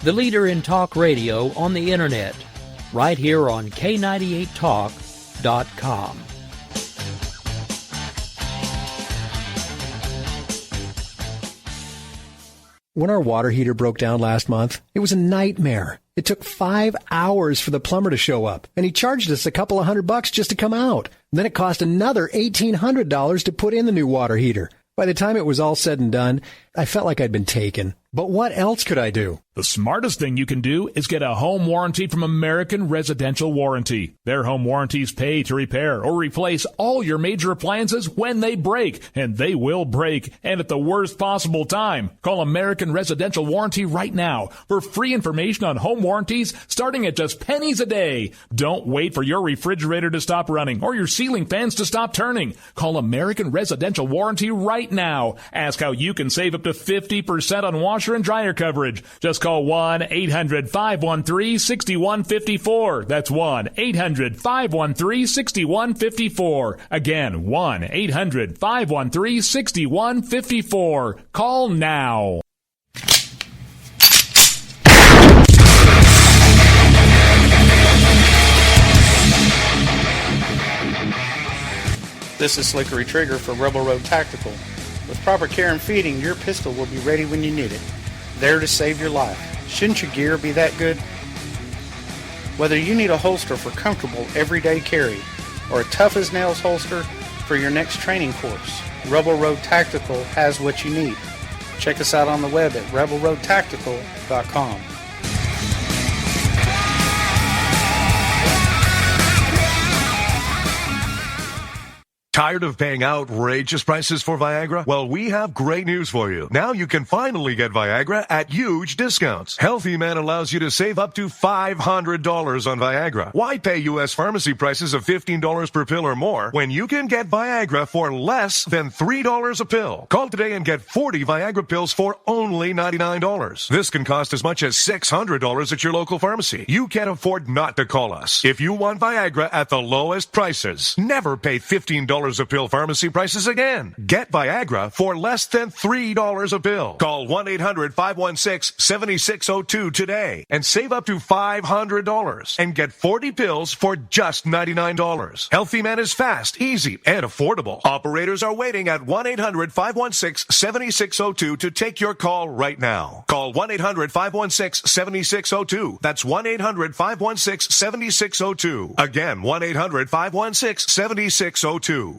the leader in talk radio on the internet, right here on K98Talk.com. When our water heater broke down last month, it was a nightmare. It took 5 hours for the plumber to show up, and he charged us a couple of $100 just to come out. And then it cost another $1,800 to put in the new water heater. By the time it was all said and done, I felt like I'd been taken. But what else could I do? The smartest thing you can do is get a home warranty from American Residential Warranty. Their home warranties pay to repair or replace all your major appliances when they break, and they will break, and at the worst possible time. Call American Residential Warranty right now for free information on home warranties starting at just pennies a day. Don't wait for your refrigerator to stop running or your ceiling fans to stop turning. Call American Residential Warranty right now. Ask how you can save up to 50% on washer and dryer coverage. Just call 1-800-513-6154. That's 1-800-513-6154. Again, 1-800-513-6154. Call now. This is Slickery Trigger for Rebel Road Tactical. With proper care and feeding, your pistol will be ready when you need it. There to save your life. Shouldn't your gear be that good? Whether you need a holster for comfortable everyday carry or a tough-as-nails holster for your next training course, Rebel Road Tactical has what you need. Check us out on the web at rebelroadtactical.com. Tired of paying outrageous prices for Viagra? Well, we have great news for you. Now you can finally get Viagra at huge discounts. Healthy Man allows you to save up to $500 on Viagra. Why pay U.S. pharmacy prices of $15 per pill or more when you can get Viagra for less than $3 a pill? Call today and get 40 Viagra pills for only $99. This can cost as much as $600 at your local pharmacy. You can't afford not to call us. If you want Viagra at the lowest prices, never pay $15 a pill pharmacy prices again. Get Viagra for less than $3 a pill. Call 1-800-516-7602 today and save up to $500 and get 40 pills for just $99. Healthy Man is fast, easy, and affordable. Operators are waiting at 1-800-516-7602 to take your call right now. Call 1-800-516-7602. That's 1-800-516-7602. Again, 1-800-516-7602.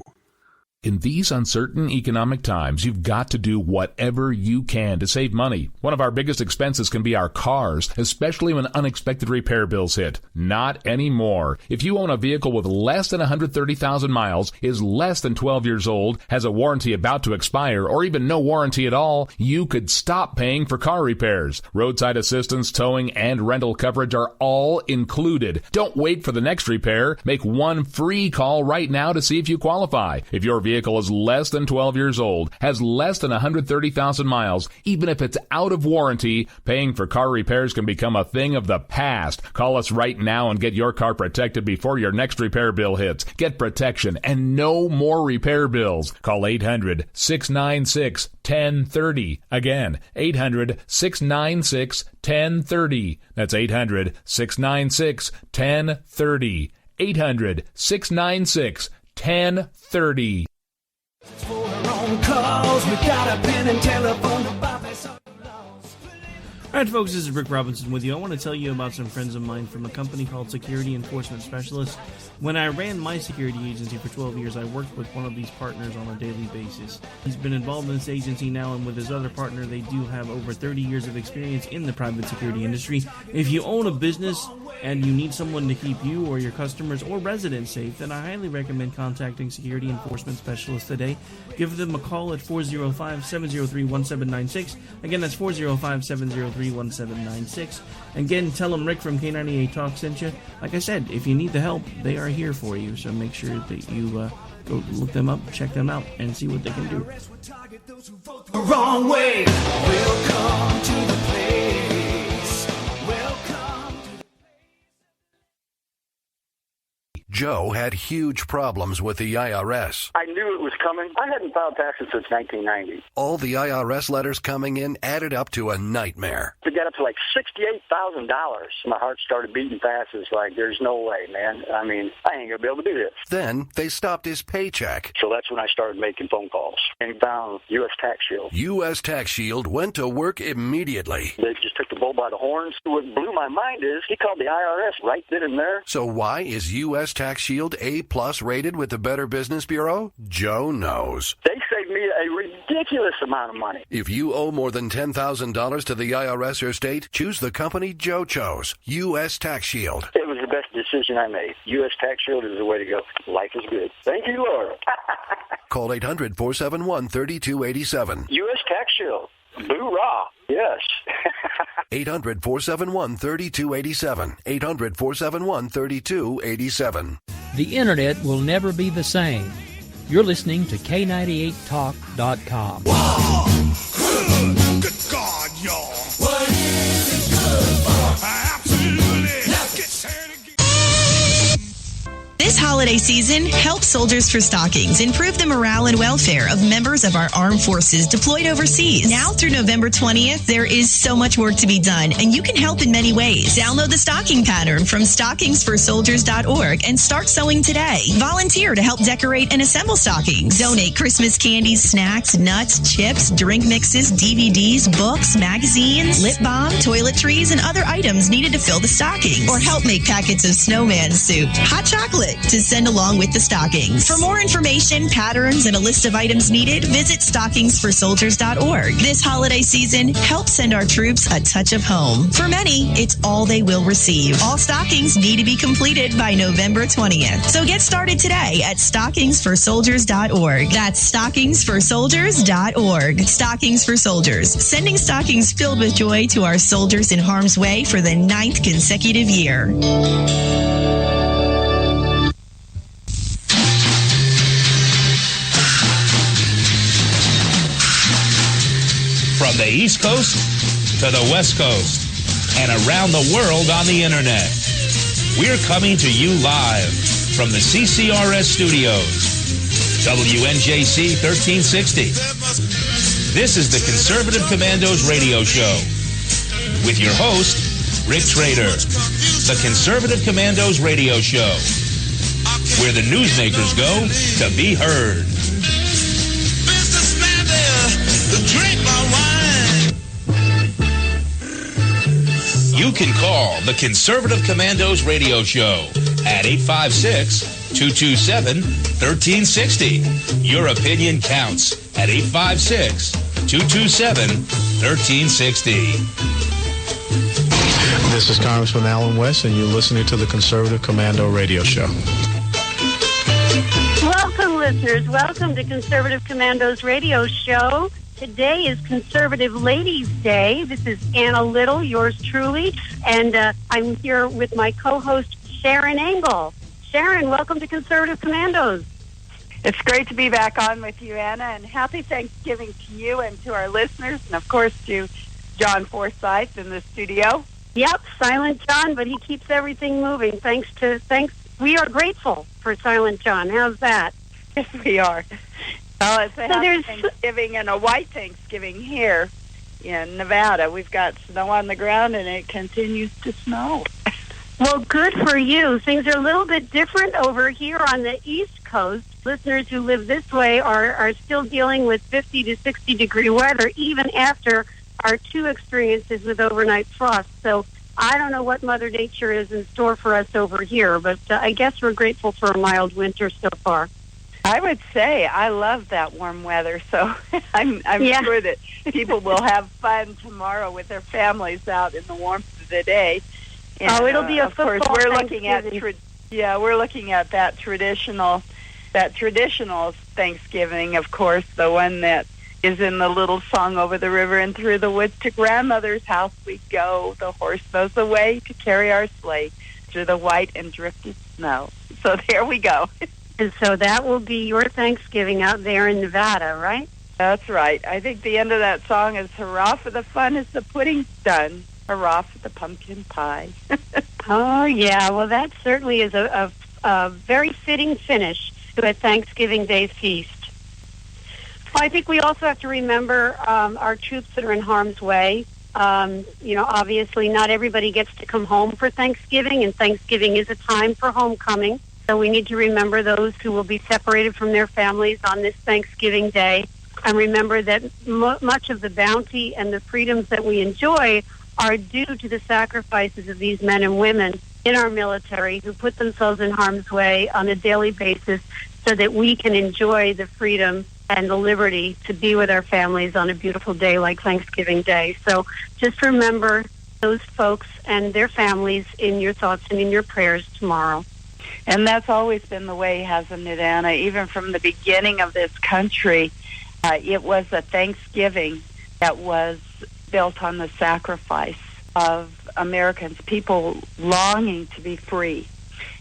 In these uncertain economic times, you've got to do whatever you can to save money. One of our biggest expenses can be our cars, especially when unexpected repair bills hit. Not anymore. If you own a vehicle with less than 130,000 miles, is less than 12 years old, has a warranty about to expire, or even no warranty at all, you could stop paying for car repairs. Roadside assistance, towing, and rental coverage are all included. Don't wait for the next repair. Make one free call right now to see if you qualify. If your vehicle is less than 12 years old, has less than 130,000 miles, even if it's out of warranty, paying for car repairs can become a thing of the past. Call us right now and get your car protected before your next repair bill hits. Get protection and no more repair bills. Call 800-696-1030. Again, 800-696-1030. That's 800-696-1030. 800-696-1030. Alright folks, this is Rick Robinson with you. I want to tell you about some friends of mine from a company called Security Enforcement Specialists. When I ran my security agency for 12 years, I worked with one of these partners on a daily basis. He's been involved in this agency now, and with his other partner, they do have over 30 years of experience in the private security industry. If you own a business and you need someone to keep you or your customers or residents safe, then I highly recommend contacting Security Enforcement Specialists today. Give them a call at 405-703-1796. Again, that's 405-703-1796. Again, tell them Rick from K98 Talk sent you. Like I said, if you need the help, they are here for you. So make sure that you go look them up, check them out, and see what they can do. The wrong way. Welcome to the place. Welcome to the... Joe had huge problems with the IRS. I knew it was coming. I hadn't filed taxes since 1990. All the IRS letters coming in added up to a nightmare. To get up to like $68,000. My heart started beating fast. It's like, there's no way, man. I mean, I ain't going to be able to do this. Then they stopped his paycheck. So that's when I started making phone calls and found U.S. Tax Shield. U.S. Tax Shield went to work immediately. They just took the bull by the horns. What blew my mind is he called the IRS right then and there. So why is U.S. Tax Shield A+ rated with the Better Business Bureau? Joe knows. They saved me a ridiculous amount of money. If you owe more than $10,000 to the IRS or state, choose the company Joe chose, U.S. Tax Shield. It was the best decision I made. U.S. Tax Shield is the way to go. Life is good. Thank you, Lord. Call 800-471-3287. U.S. Tax Shield. Boo-rah. Yes. 800-471-3287. 800-471-3287. The Internet will never be the same. You're listening to K98Talk.com. Whoa! Good God, y'all. What is it good for? Absolutely. Let's get started. This holiday season, help Soldiers for Stockings improve the morale and welfare of members of our armed forces deployed overseas. Now through November 20th, there is so much work to be done, and you can help in many ways. Download the stocking pattern from stockingsforsoldiers.org and start sewing today. Volunteer to help decorate and assemble stockings. Donate Christmas candies, snacks, nuts, chips, drink mixes, DVDs, books, magazines, lip balm, toiletries, and other items needed to fill the stockings. Or help make packets of snowman soup, hot chocolate, to send along with the stockings. For more information, patterns, and a list of items needed, visit stockingsforsoldiers.org. This holiday season, help send our troops a touch of home. For many, it's all they will receive. All stockings need to be completed by November 20th. So get started today at stockingsforsoldiers.org. That's stockingsforsoldiers.org. Stockings for Soldiers, sending stockings filled with joy to our soldiers in harm's way for the 9th consecutive year. From the East Coast to the West Coast and around the world on the Internet. We're coming to you live from the CCRS studios, WNJC 1360. This is the Conservative Commandos radio show with your host, Rick Trader. The Conservative Commandos radio show, where the newsmakers go to be heard. You can call the Conservative Commandos radio show at 856-227-1360. Your opinion counts at 856-227-1360. This is Congressman Alan West, and you're listening to the Conservative Commando radio show. Welcome, listeners. Welcome to Conservative Commandos radio show. Today is Conservative Ladies' Day. This is Anna Little, yours truly, and I'm here with my co-host, Sharon Engel. Sharon, welcome to Conservative Commandos. It's great to be back on with you, Anna, and happy Thanksgiving to you and to our listeners, and of course to John Forsyth in the studio. Yep, Silent John, but he keeps everything moving. Thanks. We are grateful for Silent John. How's that? Yes, we are. Well, it's a happy Thanksgiving and a white Thanksgiving here in Nevada. We've got snow on the ground, and it continues to snow. Well, good for you. Things are a little bit different over here on the East Coast. Listeners who live this way are still dealing with 50 to 60-degree weather, even after our 2 experiences with overnight frost. So I don't know what Mother Nature is in store for us over here, but I guess we're grateful for a mild winter so far. I would say I love that warm weather, so I'm sure that people will have fun tomorrow with their families out in the warmth of the day. And, it'll be a of course we're looking at we're looking at that traditional Thanksgiving, of course, the one that is in the little song, over the river and through the woods to grandmother's house we go. The horse knows the way to carry our sleigh through the white and drifted snow. So there we go. And so that will be your Thanksgiving out there in Nevada, right? That's right. I think the end of that song is, hurrah for the fun as the pudding's done. Hurrah for the pumpkin pie. Oh, yeah. Well, that certainly is a very fitting finish to a Thanksgiving Day feast. Well, I think we also have to remember our troops that are in harm's way. Obviously not everybody gets to come home for Thanksgiving, and Thanksgiving is a time for homecoming. So we need to remember those who will be separated from their families on this Thanksgiving Day. And remember that much of the bounty and the freedoms that we enjoy are due to the sacrifices of these men and women in our military who put themselves in harm's way on a daily basis so that we can enjoy the freedom and the liberty to be with our families on a beautiful day like Thanksgiving Day. So just remember those folks and their families in your thoughts and in your prayers tomorrow. And that's always been the way, hasn't it, Anna? Even from the beginning of this country, it was a Thanksgiving that was built on the sacrifice of Americans, people longing to be free.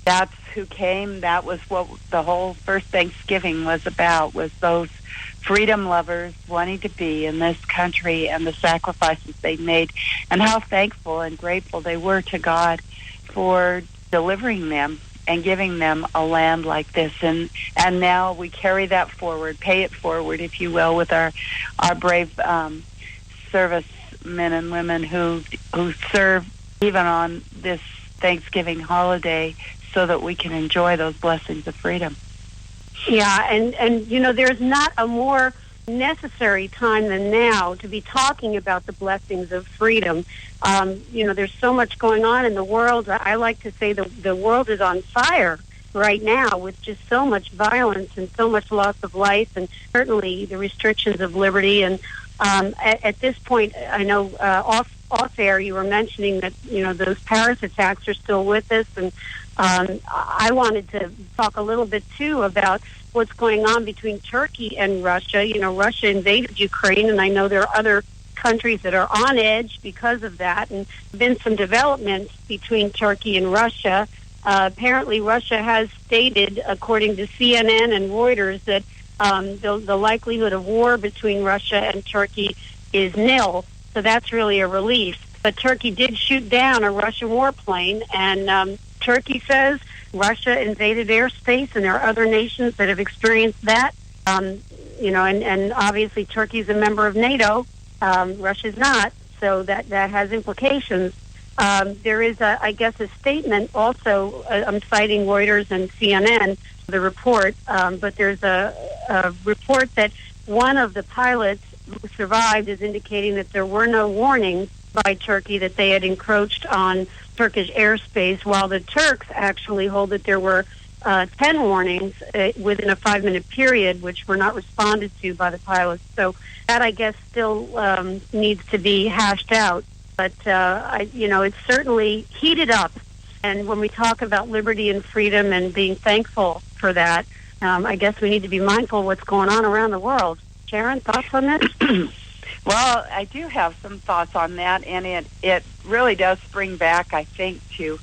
That's who came. That was what the whole first Thanksgiving was about, was those freedom lovers wanting to be in this country and the sacrifices they made, and how thankful and grateful they were to God for delivering them and giving them a land like this. And now we carry that forward, pay it forward, if you will, with our brave servicemen and women who serve even on this Thanksgiving holiday so that we can enjoy those blessings of freedom. Yeah, and there's not a more necessary time than now to be talking about the blessings of freedom. There's so much going on in the world. I like to say the world is on fire right now with just so much violence and so much loss of life, and certainly the restrictions of liberty. And at this point, I know off air you were mentioning that those Paris attacks are still with us, and I wanted to talk a little bit too about what's going on between Turkey and Russia. Russia invaded Ukraine, and I know there are other countries that are on edge because of that, and been some developments between Turkey and Russia. Apparently, Russia has stated, according to CNN and Reuters, that the likelihood of war between Russia and Turkey is nil. So that's really a relief. But Turkey did shoot down a Russian warplane, and Turkey says Russia invaded airspace, and there are other nations that have experienced that. And obviously Turkey's a member of NATO. Russia's not, so that has implications. There is, a statement also, I'm citing Reuters and CNN, the report, but there's a report that one of the pilots who survived is indicating that there were no warnings by Turkey that they had encroached on Turkish airspace, while the Turks actually hold that there were 10 warnings within a 5-minute period, which were not responded to by the pilots. So that, I guess, still needs to be hashed out. But, it's certainly heated up. And when we talk about liberty and freedom and being thankful for that, I guess we need to be mindful of what's going on around the world. Sharon, thoughts on this? Well, I do have some thoughts on that, and it really does spring back, I think, to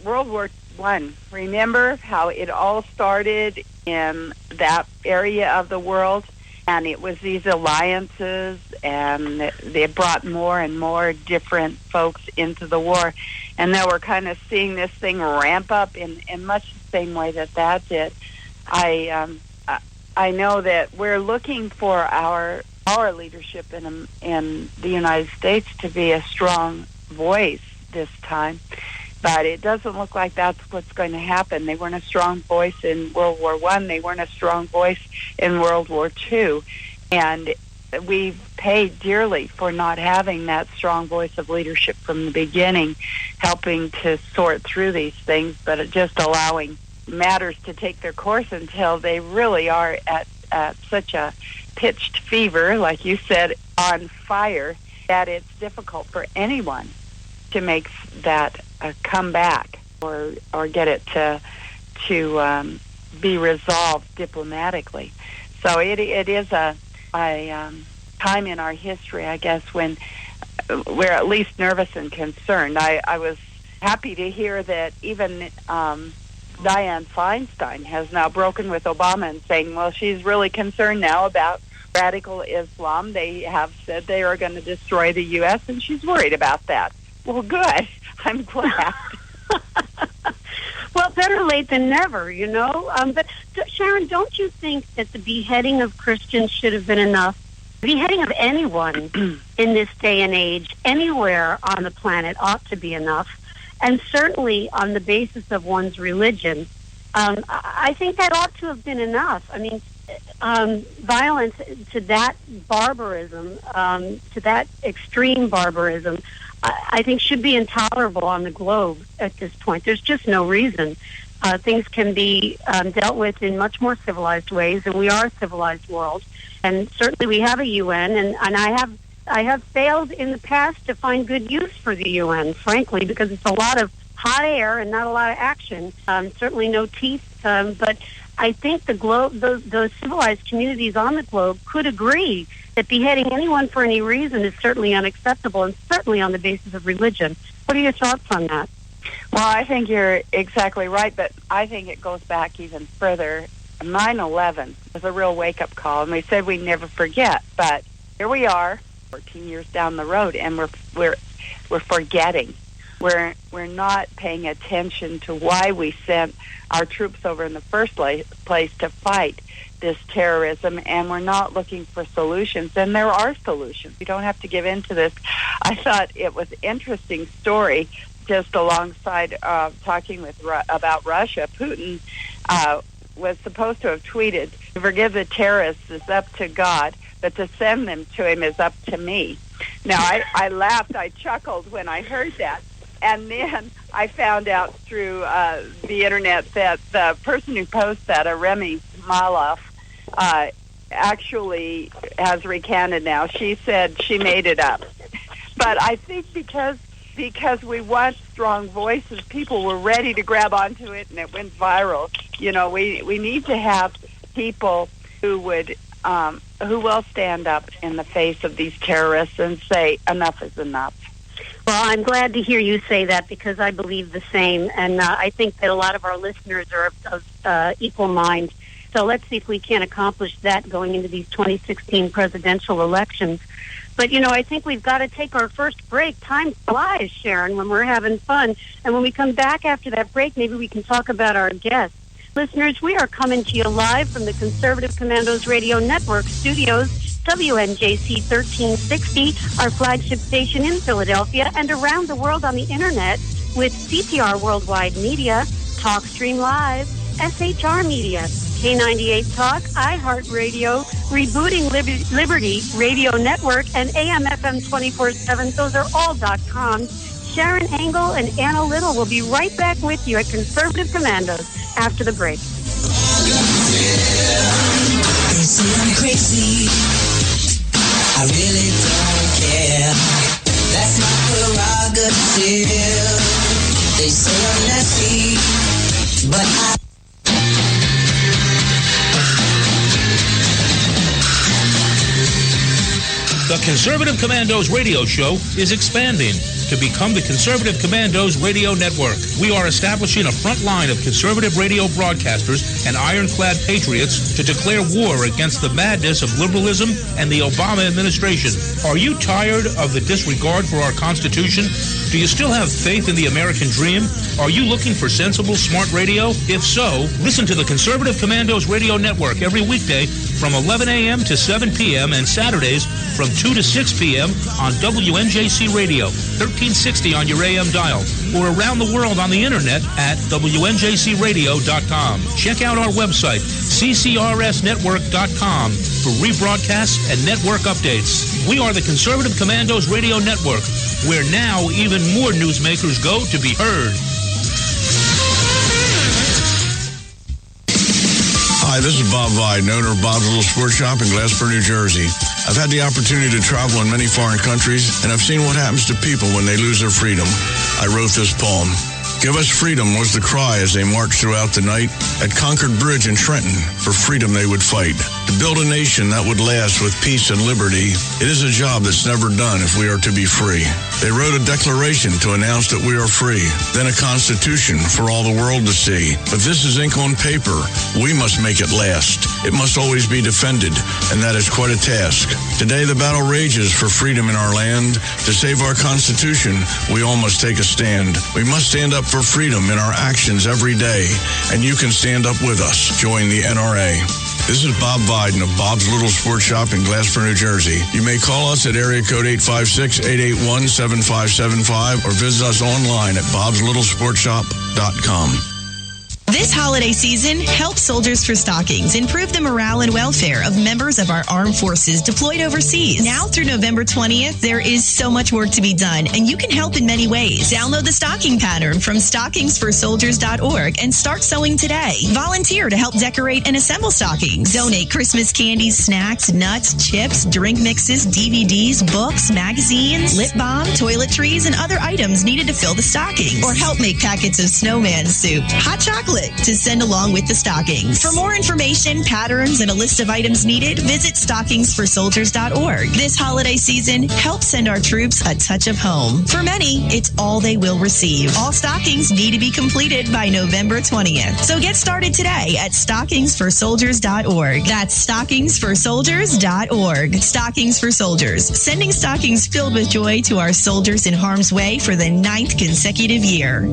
World War I. Remember how it all started in that area of the world, and it was these alliances, and they brought more and more different folks into the war, and now we're kind of seeing this thing ramp up in much the same way that did. I know that we're looking for our leadership in the United States to be a strong voice this time, but it doesn't look like that's what's going to happen. They weren't a strong voice in World War I. They weren't a strong voice in World War II, and we've paid dearly for not having that strong voice of leadership from the beginning, helping to sort through these things, but just allowing matters to take their course until they really are at such a pitched fever, like you said, on fire, that it's difficult for anyone to make that come back or get it to be resolved diplomatically. So it is a time in our history, I guess, when we're at least nervous and concerned. I was happy to hear that even Dianne Feinstein has now broken with Obama and saying, well, she's really concerned now about radical Islam. They have said they are going to destroy the U.S., and she's worried about that. Well, good. I'm glad. Well, Well, better late than never, you know. But Sharon, don't you think that the beheading of Christians should have been enough? Beheading of anyone in this day and age, anywhere on the planet, ought to be enough. And certainly on the basis of one's religion, I think that ought to have been enough. I mean, violence to that barbarism, to that extreme barbarism, I think should be intolerable on the globe at this point. There's just no reason. Things can be dealt with in much more civilized ways, and we are a civilized world. And certainly we have a UN, and I have failed in the past to find good use for the UN, frankly, because it's a lot of hot air and not a lot of action. Certainly no teeth, but I think the globe, those civilized communities on the globe could agree that beheading anyone for any reason is certainly unacceptable, and certainly on the basis of religion. What are your thoughts on that? Well, I think you're exactly right, but I think it goes back even further. 9/11 was a real wake-up call, and we said we'd never forget, but here we are, 14 years down the road, and we're forgetting. We're not paying attention to why we sent our troops over in the first place to fight this terrorism, and we're not looking for solutions. And there are solutions. We don't have to give in to this. I thought it was an interesting story, just alongside talking about Russia. Putin was supposed to have tweeted, "To forgive the terrorists is up to God, but to send them to him is up to me." Now, I laughed, I chuckled when I heard that. And then I found out through the Internet that the person who posted that, Remy Malov, actually has recanted now. She said she made it up. But I think because we want strong voices, people were ready to grab onto it, and it went viral. You know, we need to have people who will stand up in the face of these terrorists and say enough is enough. Well, I'm glad to hear you say that, because I believe the same, and I think that a lot of our listeners are of equal mind. So let's see if we can accomplish that going into these 2016 presidential elections. But, you know, I think we've got to take our first break. Time flies, Sharon, when we're having fun. And when we come back after that break, maybe we can talk about our guests. Listeners, we are coming to you live from the Conservative Commandos Radio Network studios, WNJC 1360, our flagship station in Philadelphia, and around the world on the Internet with CPR Worldwide Media, TalkStream Live, SHR Media, K98 Talk, iHeartRadio, Rebooting Liberty Radio Network, and AM/FM 24/7. Those are all .com. Sharon Engel and Anna Little will be right back with you at Conservative Commandos after the break. They say I'm crazy. I really don't care. That's my prerogative. They say I'm nasty, but I... The Conservative Commandos radio show is expanding to become the Conservative Commandos Radio Network. We are establishing a front line of conservative radio broadcasters and ironclad patriots to declare war against the madness of liberalism and the Obama administration. Are you tired of the disregard for our Constitution? Do you still have faith in the American dream? Are you looking for sensible, smart radio? If so, listen to the Conservative Commandos Radio Network every weekday from 11 a.m. to 7 p.m. and Saturdays from 2 to 6 p.m. on WNJC Radio, 1360 on your AM dial, or around the world on the Internet at WNJCradio.com. Check out our website, CCRSnetwork.com, for rebroadcasts and network updates. We are the Conservative Commandos Radio Network, where now even more newsmakers go to be heard. Hi, this is Bob Vide, owner of Bob's Little Sports Shop in Glassboro, New Jersey. I've had the opportunity to travel in many foreign countries, and I've seen what happens to people when they lose their freedom. I wrote this poem. Give us freedom was the cry as they marched throughout the night at Concord Bridge in Trenton. for freedom they would fight. To build a nation that would last with peace and liberty, it is a job that's never done if we are to be free. They wrote a declaration to announce that we are free, then a constitution for all the world to see. But this is ink on paper. We must make it last. It must always be defended, and that is quite a task. Today, the battle rages for freedom in our land. To save our Constitution, we all must take a stand. We must stand up for freedom in our actions every day, and you can stand up with us. Join the NRA. This is Bob Biden of Bob's Little Sports Shop in Glasper, New Jersey. You may call us at area code 856-881-7575 or visit us online at bobslittle.sportshop.com. This holiday season, help Soldiers for Stockings improve the morale and welfare of members of our armed forces deployed overseas. Now through November 20th, there is so much work to be done, and you can help in many ways. Download the stocking pattern from stockingsforsoldiers.org and start sewing today. Volunteer to help decorate and assemble stockings. Donate Christmas candies, snacks, nuts, chips, drink mixes, DVDs, books, magazines, lip balm, toiletries, and other items needed to fill the stockings. Or help make packets of snowman soup, hot chocolate, to send along with the stockings. For more information, patterns, and a list of items needed, visit stockingsforsoldiers.org. This holiday season, help send our troops a touch of home. For many, it's all they will receive. All stockings need to be completed by November 20th. So get started today at stockingsforsoldiers.org. That's stockingsforsoldiers.org. Stockings for Soldiers, sending stockings filled with joy to our soldiers in harm's way for the 9th consecutive year.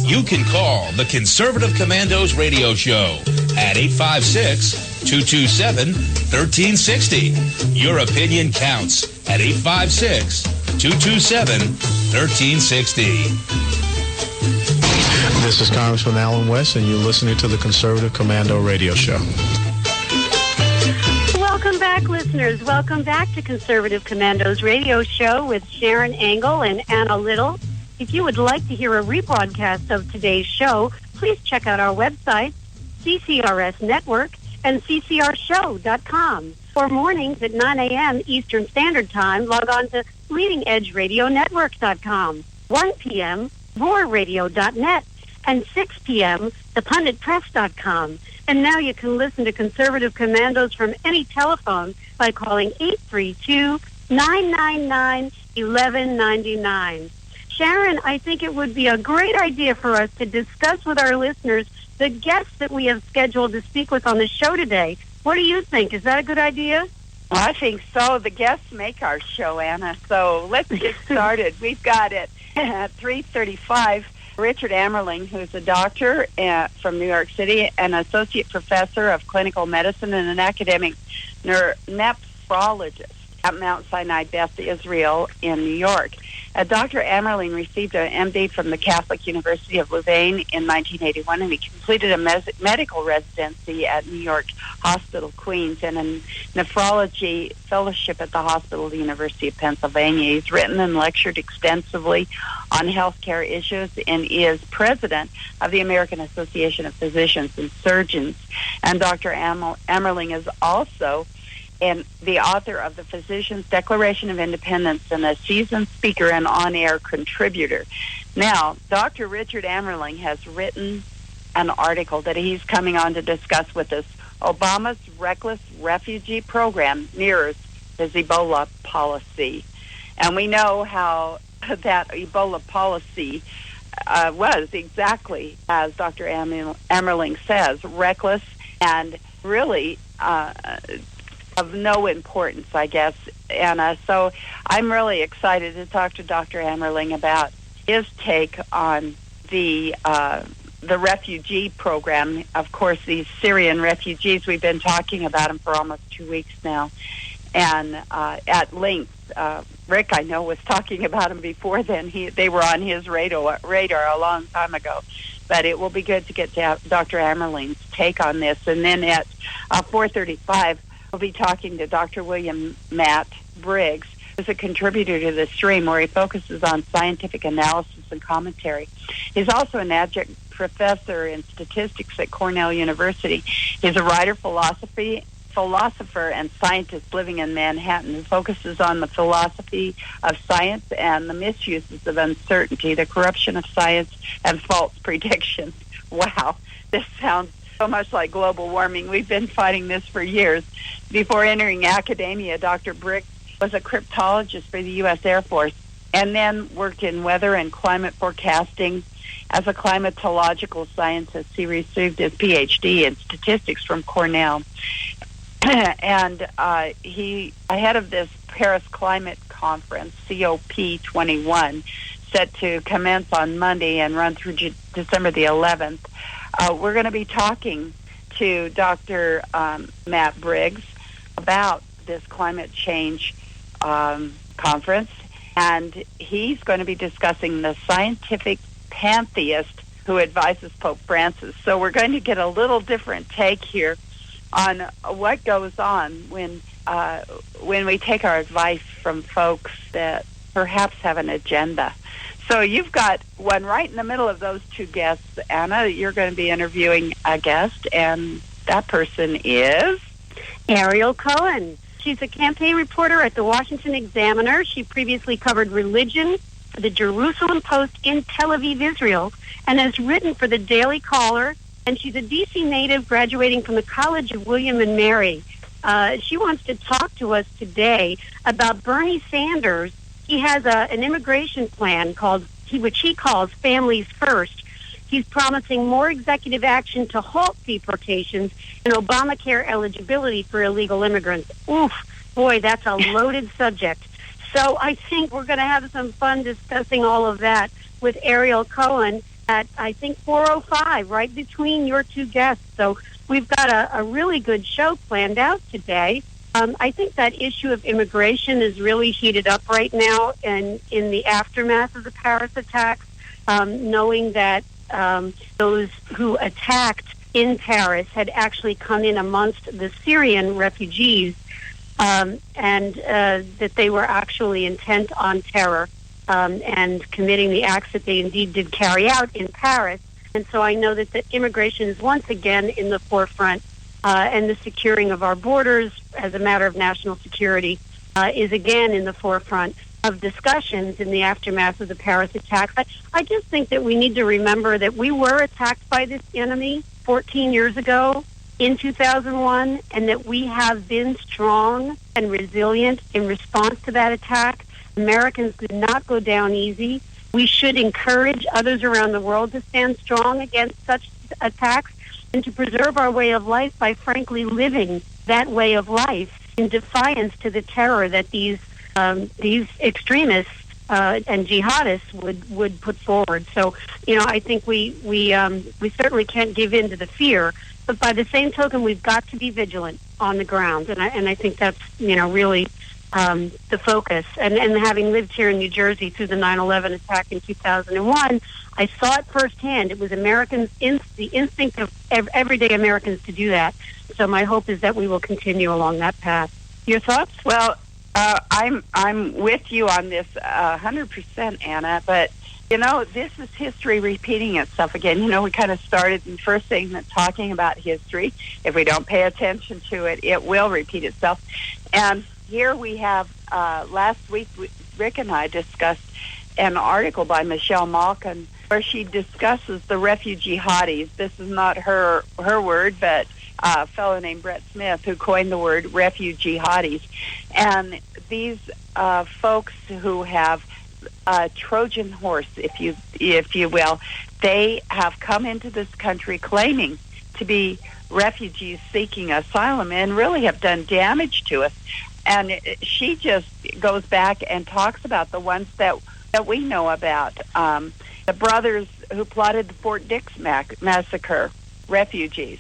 You can call the Conservative Commandos radio show at 856-227-1360. Your opinion counts at 856-227-1360. This is Congressman Alan West, and you're listening to the Conservative Commando radio show. Welcome back, listeners. Welcome back to Conservative Commandos radio show with Sharon Engel and Anna Little. If you would like to hear a rebroadcast of today's show, please check out our website, CCRS Network, and ccrshow.com. For mornings at 9 a.m. Eastern Standard Time, log on to leadingedgeradionetwork.com. 1 p.m., roarradio.net, and 6 p.m., thepunditpress.com. And now you can listen to Conservative Commandos from any telephone by calling 832-999-1199. Sharon, I think it would be a great idea for us to discuss with our listeners the guests that we have scheduled to speak with on the show today. What do you think? Is that a good idea? Well, I think so. The guests make our show, Anna. So let's get started. We've got it at 3:35. Richard Ammerling, who's a doctor from New York City, an associate professor of clinical medicine and an academic nephrologist at Mount Sinai Beth Israel in New York. Dr. Ammerling received an MD from the Catholic University of Louvain in 1981, and he completed a medical residency at New York Hospital, Queens, and a nephrology fellowship at the Hospital of the University of Pennsylvania. He's written and lectured extensively on healthcare issues and is president of the American Association of Physicians and Surgeons. And Dr. Ammerling is also the author of the Physician's Declaration of Independence and a seasoned speaker and on-air contributor. Now, Dr. Richard Ammerling has written an article that he's coming on to discuss with us. Obama's reckless refugee program mirrors his Ebola policy. And we know how that Ebola policy was exactly, as Dr. Ammerling says, reckless and really of no importance, I guess, Anna. So I'm really excited to talk to Dr. Ammerling about his take on the refugee program. Of course, these Syrian refugees, we've been talking about them for almost 2 weeks now, and at length. Rick, I know, was talking about them before then. They were on his radar a long time ago. But it will be good to get to Dr. Ammerling's take on this. And then at 4:35, we'll be talking to Dr. William Matt Briggs, who's a contributor to the stream where he focuses on scientific analysis and commentary. He's also an adjunct professor in statistics at Cornell University. He's a writer, philosopher, and scientist living in Manhattan who focuses on the philosophy of science and the misuses of uncertainty, the corruption of science, and false predictions. Wow, this sounds so much like global warming. We've been fighting this for years. Before entering academia, Dr. Briggs was a cryptologist for the U.S. Air Force and then worked in weather and climate forecasting. As a climatological scientist, he received his Ph.D. in statistics from Cornell. And he, ahead of this Paris Climate Conference, COP21, set to commence on Monday and run through December the 11th, we're going to be talking to Dr. Matt Briggs about this climate change conference, and he's going to be discussing the scientific pantheist who advises Pope Francis. So we're going to get a little different take here on what goes on when we take our advice from folks that perhaps have an agenda. So you've got one right in the middle of those two guests, Anna. You're going to be interviewing a guest, and that person is Ariel Cohen. She's a campaign reporter at the Washington Examiner. She previously covered religion for the Jerusalem Post in Tel Aviv, Israel, and has written for the Daily Caller. And she's a D.C. native graduating from the College of William and Mary. She wants to talk to us today about Bernie Sanders. He has an immigration plan which he calls Families First. He's promising more executive action to halt deportations and Obamacare eligibility for illegal immigrants. Oof, boy, that's a loaded subject. So I think we're going to have some fun discussing all of that with Ariel Cohen at, I think, 4:05, right between your two guests. So we've got a really good show planned out today. I think that issue of immigration is really heated up right now in the aftermath of the Paris attacks, knowing that those who attacked in Paris had actually come in amongst the Syrian refugees, and that they were actually intent on terror and committing the acts that they indeed did carry out in Paris. And so I know that the immigration is once again in the forefront, and the securing of our borders as a matter of national security is again in the forefront of discussions in the aftermath of the Paris attacks. I just think that we need to remember that we were attacked by this enemy 14 years ago in 2001, and that we have been strong and resilient in response to that attack. Americans did not go down easy. We should encourage others around the world to stand strong against such attacks and to preserve our way of life by frankly living that way of life in defiance to the terror that these extremists and jihadists would put forward. So, I think we certainly can't give in to the fear, but by the same token, we've got to be vigilant on the ground, and I think that's really the focus. And having lived here in New Jersey through the 9/11 attack in 2001, I saw it firsthand. It was Americans, the instinct of everyday Americans to do that. So my hope is that we will continue along that path. Your thoughts? Well, I'm with you on this 100%, Anna, but this is history repeating itself again. We kind of started in the first segment talking about history. If we don't pay attention to it, it will repeat itself. And here we have, last week, Rick and I discussed an article by Michelle Malkin where she discusses the refugee jihadis. This is not her word, but a fellow named Brett Smith who coined the word refugee jihadis. And these folks who have a Trojan horse, if you will, they have come into this country claiming to be refugees seeking asylum and really have done damage to us. And she just goes back and talks about the ones that we know about. The brothers who plotted the Fort Dix massacre, refugees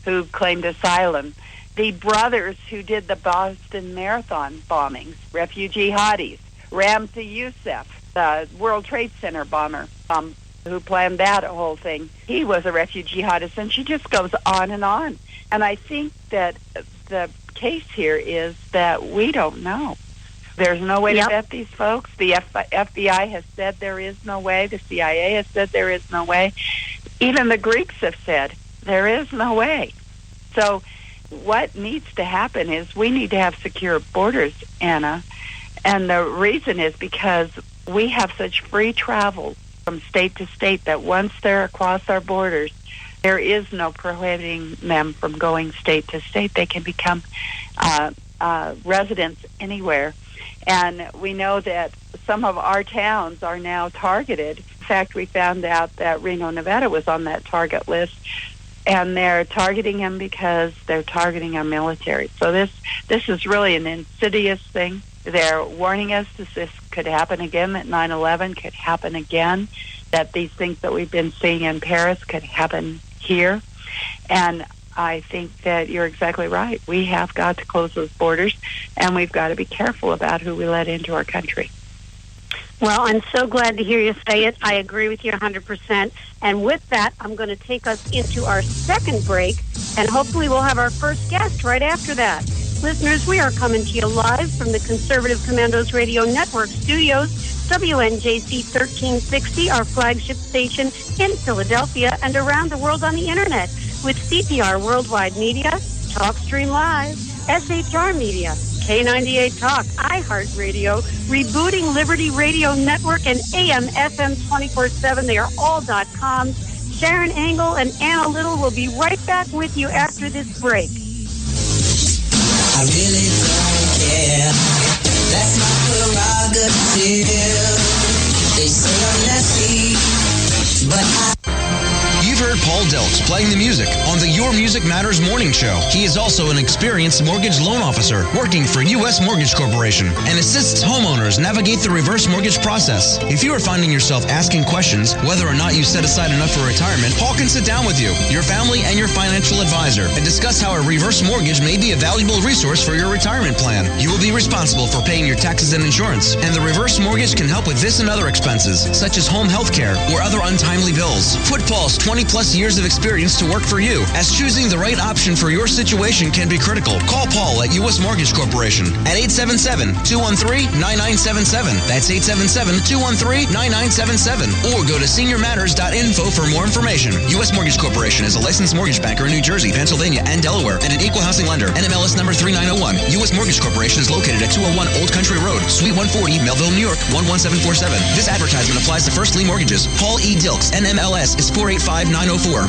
who claimed asylum. The brothers who did the Boston Marathon bombings, refugee jihadis. Ramzi Youssef, the World Trade Center bomber, who planned that whole thing. He was a refugee jihadist, and she just goes on and on. And I think that the case here is that we don't know. There's no way to vet these folks. The FBI has said there is no way. The CIA has said there is no way. Even the Greeks have said there is no way. So what needs to happen is we need to have secure borders, Anna. And the reason is because we have such free travel from state to state that once they're across our borders, There is no prohibiting them from going state to state. They can become residents anywhere. And we know that some of our towns are now targeted. In fact, we found out that Reno, Nevada was on that target list, and they're targeting them because they're targeting our military. So this is really an insidious thing. They're warning us that this could happen again, that 9/11 could happen again, that these things that we've been seeing in Paris could happen here. And I think that you're exactly right. We have got to close those borders, and we've got to be careful about who we let into our country. Well, I'm so glad to hear you say it. I agree with you 100%. And with that, I'm going to take us into our second break, and hopefully we'll have our first guest right after that. Listeners, we are coming to you live from the Conservative Commandos Radio Network studios, WNJC 1360, our flagship station in Philadelphia and around the world on the Internet, with CPR Worldwide Media, TalkStream Live, SHR Media, K98 Talk, iHeartRadio, Rebooting Liberty Radio Network, and AM FM 24/7. They are all .coms. Sharon Engel and Anna Little will be right back with you after this break. I really don't care. That's my prerogative. They say I'm nasty, but You've heard Paul Delks playing the music on the Your Music Matters morning show. He is also an experienced mortgage loan officer working for U.S. Mortgage Corporation and assists homeowners navigate the reverse mortgage process. If you are finding yourself asking questions whether or not you set aside enough for retirement, Paul can sit down with you, your family, and your financial advisor and discuss how a reverse mortgage may be a valuable resource for your retirement plan. You will be responsible for paying your taxes and insurance, and the reverse mortgage can help with this and other expenses, such as home health care or other untimely bills. Put Paul's 20-plus years of experience to work for you, as choosing the right option for your situation can be critical. Call Paul at U.S. Mortgage Corporation at 877-213-9977. That's 877-213-9977. Or go to seniormatters.info for more information. U.S. Mortgage Corporation is a licensed mortgage banker in New Jersey, Pennsylvania, and Delaware, and an equal housing lender. NMLS number 3901. U.S. Mortgage Corporation is located at 201 Old Country Road, Suite 140, Melville, New York, 11747. This advertisement applies to first lien mortgages. Paul E. Dilks, NMLS is 485904.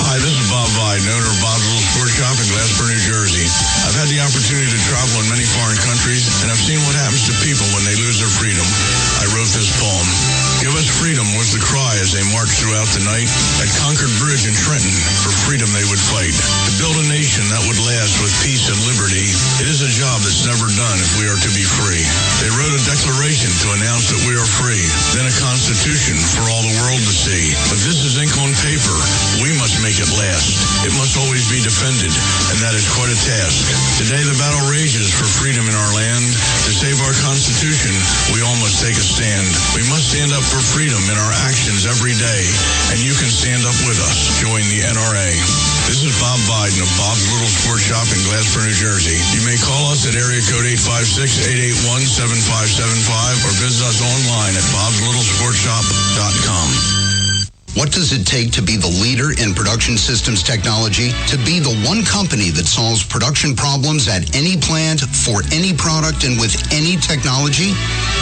Hi, this is Bob Biden, owner of Bob's Little Sports Shop in Glasper, New Jersey. I've had the opportunity to travel in many foreign countries, and I've seen what happens to people when they lose their freedom. I wrote this poem. Give us freedom was the cry as they marched throughout the night. At Concord Bridge in Trenton, for freedom they would fight. To build a nation that would last with peace and liberty, it is a job that's never done if we are to be free. They wrote a declaration to announce that we are free, then a constitution for all the world to see. But this is ink on paper. We must make it last. It must always be defended, and that is quite a task. Today the battle rages for freedom in our land. To save our Constitution, we all must take a stand. We must stand up for freedom in our actions every day, and you can stand up with us. Join the NRA. This is Bob Biden of Bob's Little Sports Shop in Glasper, New Jersey. You may call us at area code 856-881-7575 or visit us online at bobslittle.sportshop.com. What does it take to be the leader in production systems technology? To be the one company that solves production problems at any plant, for any product, and with any technology?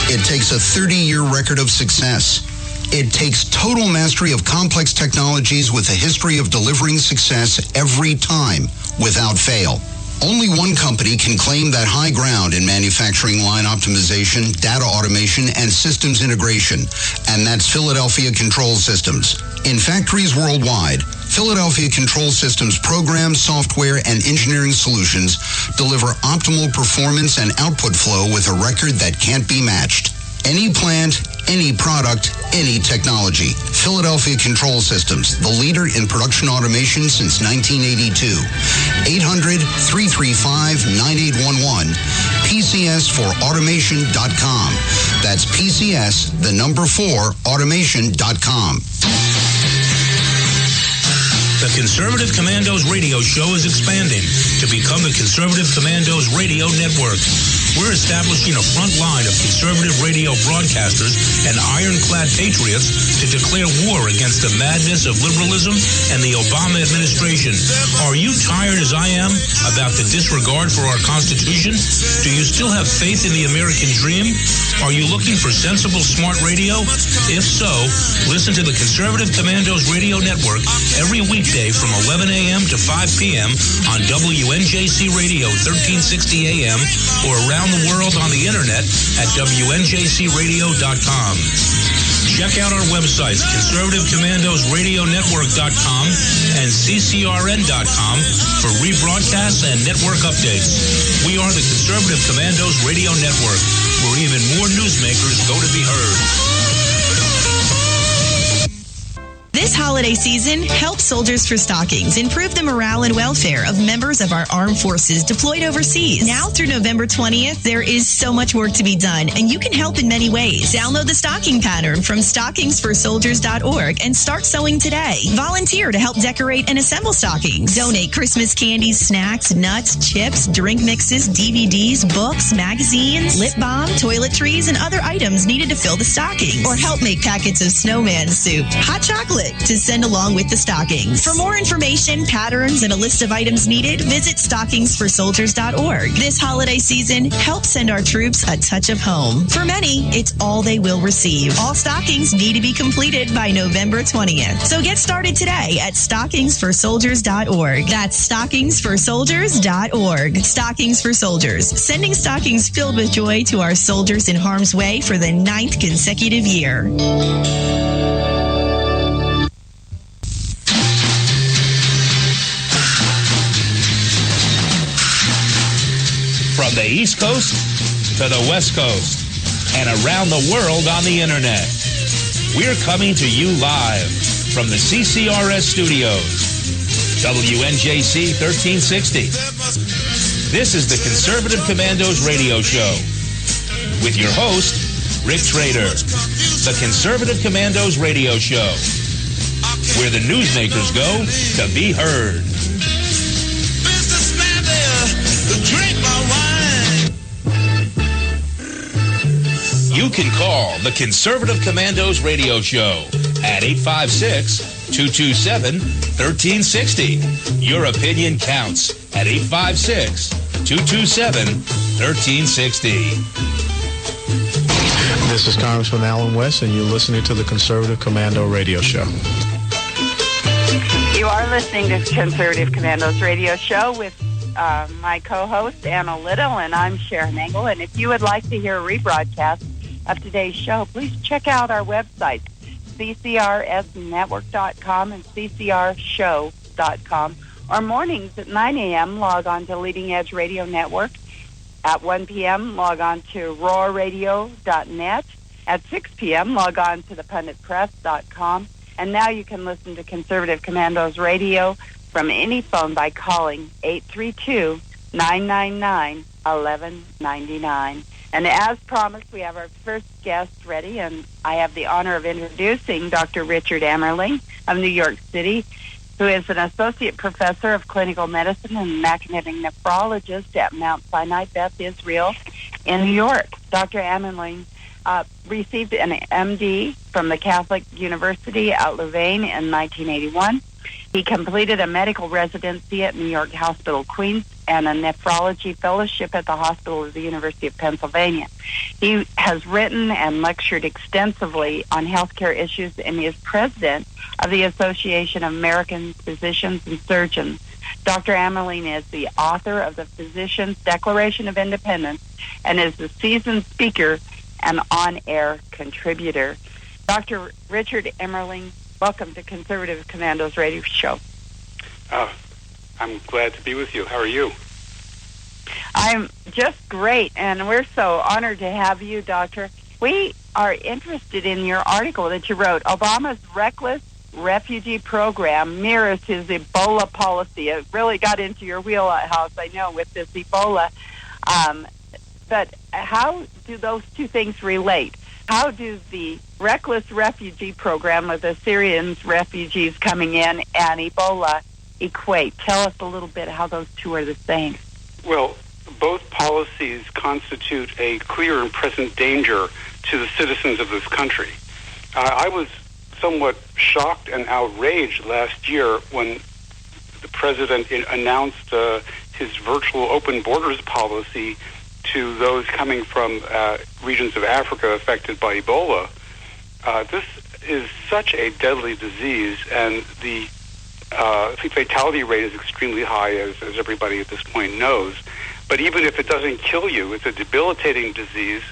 It takes a 30-year record of success. It takes total mastery of complex technologies with a history of delivering success every time, without fail. Only one company can claim that high ground in manufacturing line optimization, data automation, and systems integration, and that's Philadelphia Control Systems. In factories worldwide, Philadelphia Control Systems programs, software, and engineering solutions deliver optimal performance and output flow with a record that can't be matched. Any plant, any product, any technology. Philadelphia Control Systems, the leader in production automation since 1982. 800-335-9811. PCS4automation.com. That's PCS, the number 4, automation.com. The Conservative Commandos radio show is expanding to become the Conservative Commandos Radio Network. We're establishing a front line of conservative radio broadcasters and ironclad patriots to declare war against the madness of liberalism and the Obama administration. Are you tired, as I am, about the disregard for our Constitution? Do you still have faith in the American dream? Are you looking for sensible, smart radio? If so, listen to the Conservative Commandos Radio Network every weekday from 11 a.m. to 5 p.m. on WNJC Radio 1360 a.m. or around the world on the internet at WNJCradio.com. Check out our websites, ConservativeCommandosRadioNetwork.com and CCRN.com for rebroadcasts and network updates. We are the Conservative Commandos Radio Network, where even more newsmakers go to be heard. This holiday season, help Soldiers for Stockings improve the morale and welfare of members of our armed forces deployed overseas. Now through November 20th, there is so much work to be done, and you can help in many ways. Download the stocking pattern from stockingsforsoldiers.org and start sewing today. Volunteer to help decorate and assemble stockings. Donate Christmas candies, snacks, nuts, chips, drink mixes, DVDs, books, magazines, lip balm, toiletries, and other items needed to fill the stocking. Or help make packets of snowman soup, hot chocolate, to send along with the stockings. For more information, patterns, and a list of items needed, visit stockingsforsoldiers.org. This holiday season, help send our troops a touch of home. For many, it's all they will receive. All stockings need to be completed by November 20th. So get started today at stockingsforsoldiers.org. That's stockingsforsoldiers.org. Stockings for Soldiers, sending stockings filled with joy to our soldiers in harm's way for the 9th consecutive year. From the East Coast to the West Coast and around the world on the internet. We're coming to you live from the CCRS studios. WNJC 1360. This is the Conservative Commandos radio show with your host, Rick Trader. The Conservative Commandos radio show, where the newsmakers go to be heard. You can call the Conservative Commandos radio show at 856-227-1360. Your opinion counts at 856-227-1360. This is Congressman Alan West, and you're listening to the Conservative Commando radio show. You are listening to Conservative Commandos radio show with my co-host, Anna Little, and I'm Sharon Engel. And if you would like to hear a rebroadcast of today's show, please check out our website, ccrsnetwork.com and ccrshow.com. Or mornings at 9 a.m., log on to Leading Edge Radio Network. At 1 p.m., log on to roarradio.net. At 6 p.m., log on to thepunditpress.com. And now you can listen to Conservative Commandos Radio from any phone by calling 832-999-1199. And as promised, we have our first guest ready, and I have the honor of introducing Dr. Richard Emmerling of New York City, who is an associate professor of clinical medicine and an academic nephrologist at Mount Sinai Beth Israel in New York. Dr. Emmerling received an MD from the Catholic University at Louvain in 1981. He completed a medical residency at New York Hospital Queens and a nephrology fellowship at the Hospital of the University of Pennsylvania. He has written and lectured extensively on healthcare issues and is president of the Association of American Physicians and Surgeons. Dr. Emmerling is the author of the Physicians' Declaration of Independence and is the seasoned speaker and on-air contributor. Dr. Richard Emmerling, welcome to Conservative Commandos Radio Show. I'm glad to be with you. How are you? I'm just great, and we're so honored to have you, Doctor. We are interested in your article that you wrote. Obama's reckless refugee program mirrors his Ebola policy. It really got into your wheelhouse, I know, with this Ebola. But how do those two things relate? How does the reckless refugee program with the Syrian refugees coming in and Ebola equate? Tell us a little bit how those two are the same. Well, both policies constitute a clear and present danger to the citizens of this country. I was somewhat shocked and outraged last year when the president announced his virtual open borders policy to those coming from regions of Africa affected by Ebola. This is such a deadly disease, and the fatality rate is extremely high, as everybody at this point knows. But even if it doesn't kill you, it's a debilitating disease,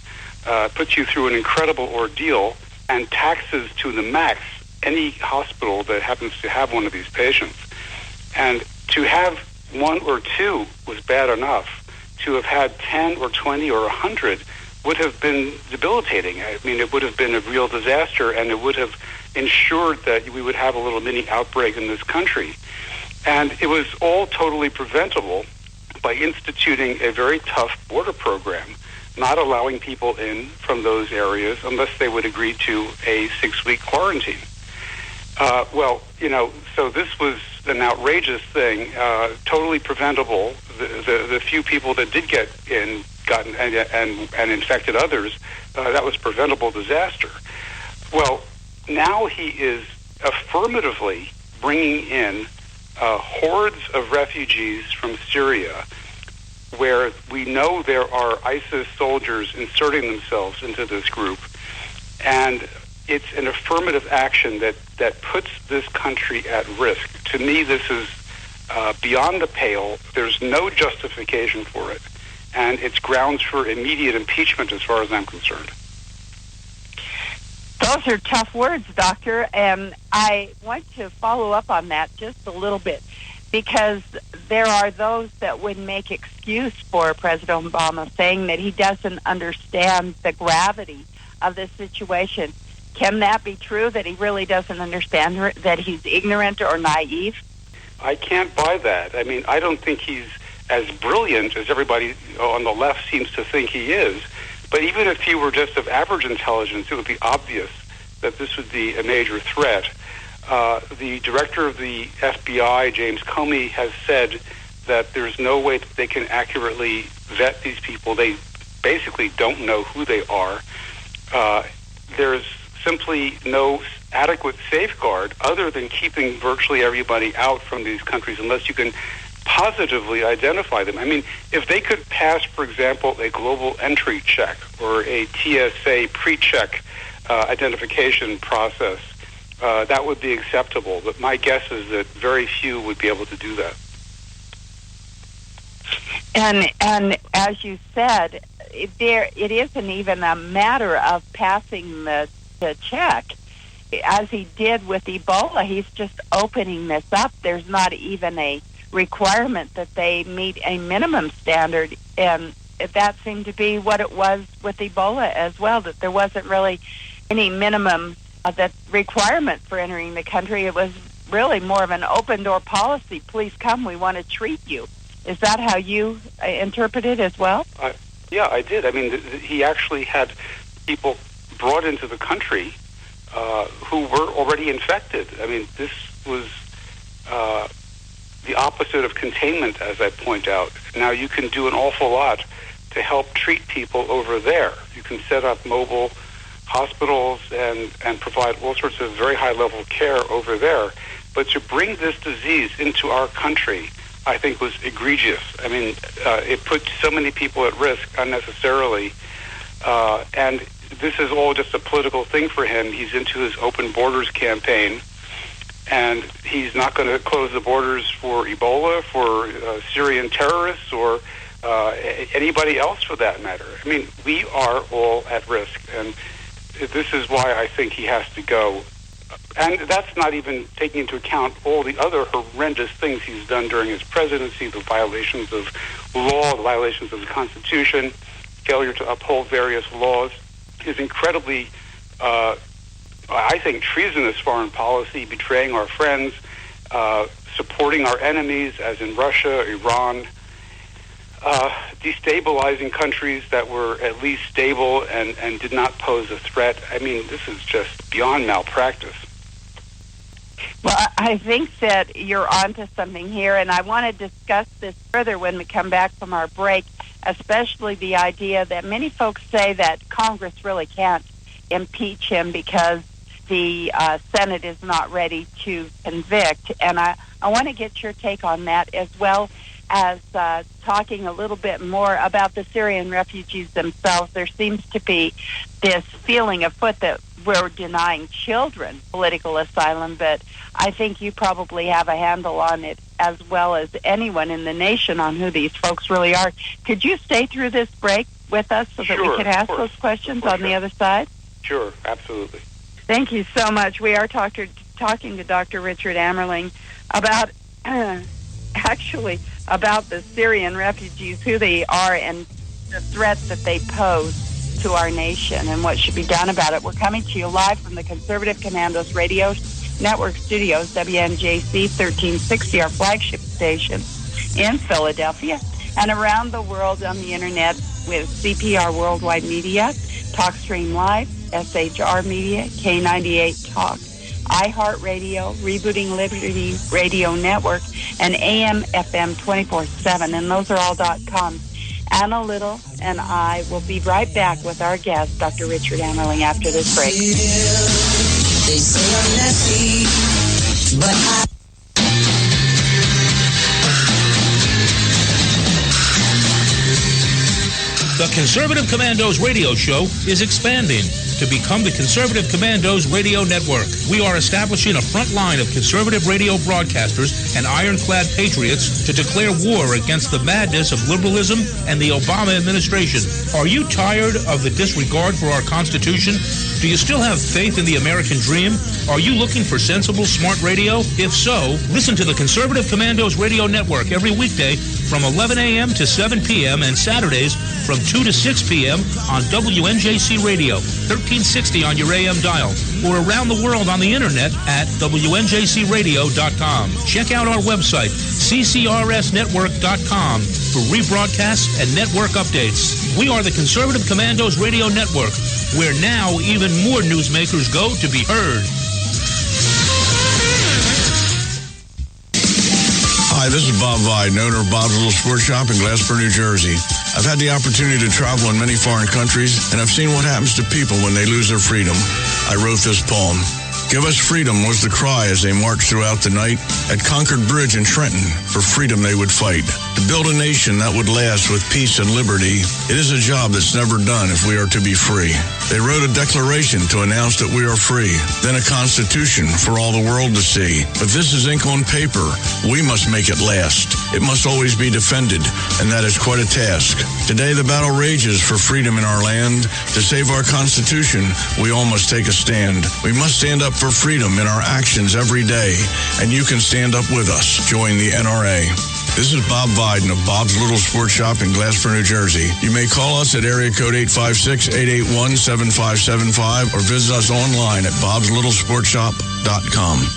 puts you through an incredible ordeal, and taxes to the max any hospital that happens to have one of these patients. And to have one or two was bad enough. To have had 10 or 20 or 100 would have been debilitating. I mean, it would have been a real disaster, and it would have ensured that we would have a little mini outbreak in this country. And it was all totally preventable by instituting a very tough border program, not allowing people in from those areas unless they would agree to a 6-week quarantine. So this was an outrageous thing, totally preventable. The few people that did get in and infected others, that was preventable disaster. Well, now he is affirmatively bringing in hordes of refugees from Syria, where we know there are ISIS soldiers inserting themselves into this group. And it's an affirmative action that puts this country at risk. To me, this is beyond the pale. There's no justification for it. And it's grounds for immediate impeachment as far as I'm concerned. Those are tough words, Doctor, and I want to follow up on that just a little bit, because there are those that would make excuse for President Obama, saying that he doesn't understand the gravity of this situation. Can that be true, that he really doesn't understand, that he's ignorant or naive? I can't buy that. I mean, I don't think he's as brilliant as everybody on the left seems to think he is. But even if he were just of average intelligence, it would be obvious that this would be a major threat. The director of the FBI, James Comey, has said that there's no way that they can accurately vet these people. They basically don't know who they are. There's simply no adequate safeguard other than keeping virtually everybody out from these countries unless you can positively identify them. I mean, if they could pass, for example, a global entry check or a TSA pre-check identification process, that would be acceptable. But my guess is that very few would be able to do that. And as you said, it isn't even a matter of passing the check. As he did with Ebola, he's just opening this up. There's not even a requirement that they meet a minimum standard, and that seemed to be what it was with Ebola as well, that there wasn't really any minimum that requirement for entering the country. It was really more of an open-door policy. Please come, we want to treat you. Is that how you interpret it as well? Yeah, I did. I mean, he actually had people brought into the country who were already infected. I mean, this was the opposite of containment, as I point out. Now, you can do an awful lot to help treat people over there. You can set up mobile hospitals and provide all sorts of very high-level care over there. But to bring this disease into our country, I think, was egregious. I mean, it put so many people at risk unnecessarily. And this is all just a political thing for him. He's into his open borders campaign, and he's not going to close the borders for Ebola, for Syrian terrorists, or anybody else for that matter. I mean, we are all at risk, and this is why I think he has to go. And that's not even taking into account all the other horrendous things he's done during his presidency, the violations of law, the violations of the Constitution, failure to uphold various laws, his incredibly, I think, treasonous foreign policy, betraying our friends, supporting our enemies, as in Russia, Iran, destabilizing countries that were at least stable and did not pose a threat. I mean, this is just beyond malpractice. Well, I think that you're onto something here, and I want to discuss this further when we come back from our break, especially the idea that many folks say that Congress really can't impeach him because the Senate is not ready to convict. And I want to get your take on that as well, as talking a little bit more about the Syrian refugees themselves. There seems to be this feeling afoot that we're denying children political asylum, but I think you probably have a handle on it as well as anyone in the nation on who these folks really are. Could you stay through this break with us so that we can ask those questions on the other side? Sure, absolutely. Thank you so much. We are talking to Dr. Richard Ammerling about actually about the Syrian refugees, who they are, and the threat that they pose to our nation and what should be done about it. We're coming to you live from the Conservative Commandos Radio Network Studios, WNJC 1360, our flagship station in Philadelphia, and around the world on the internet with CPR Worldwide Media, TalkStream Live, SHR Media, K98 Talk, iHeartRadio, Rebooting Liberty Radio Network, and AM FM 24/7, and those are all .com. Anna Little and I will be right back with our guest, Dr. Richard Ammerling, after this break. They say I'm messy, but The Conservative Commandos radio show is expanding to become the Conservative Commandos Radio Network. We are establishing a front line of conservative radio broadcasters and ironclad patriots to declare war against the madness of liberalism and the Obama administration. Are you tired of the disregard for our Constitution? Do you still have faith in the American dream? Are you looking for sensible, smart radio? If so, listen to the Conservative Commandos Radio Network every weekday from 11 a.m. to 7 p.m. and Saturdays from 2 to 6 p.m. on WNJC Radio, 1360 on your AM dial, or around the world on the internet at WNJCradio.com. Check out our website, ccrsnetwork.com, for rebroadcasts and network updates. We are the Conservative Commandos Radio Network, where now even more newsmakers go to be heard. Hi, this is Bob Vide, owner of Bob's Little Sports Shop in Glassboro, New Jersey. I've had the opportunity to travel in many foreign countries, and I've seen what happens to people when they lose their freedom. I wrote this poem. Give us freedom was the cry as they marched throughout the night. At Concord Bridge in Trenton, for freedom they would fight. To build a nation that would last with peace and liberty, it is a job that's never done if we are to be free. They wrote a declaration to announce that we are free, then a constitution for all the world to see. But this is ink on paper. We must make it last. It must always be defended, and that is quite a task. Today the battle rages for freedom in our land. To save our Constitution, we all must take a stand. We must stand up for freedom in our actions every day, and you can stand up with us. Join the NRA. This is Bob Viden of Bob's Little Sports Shop in Glassboro, New Jersey. You may call us at area code 856-881-7575 or visit us online at bobslittle.sportshop.com.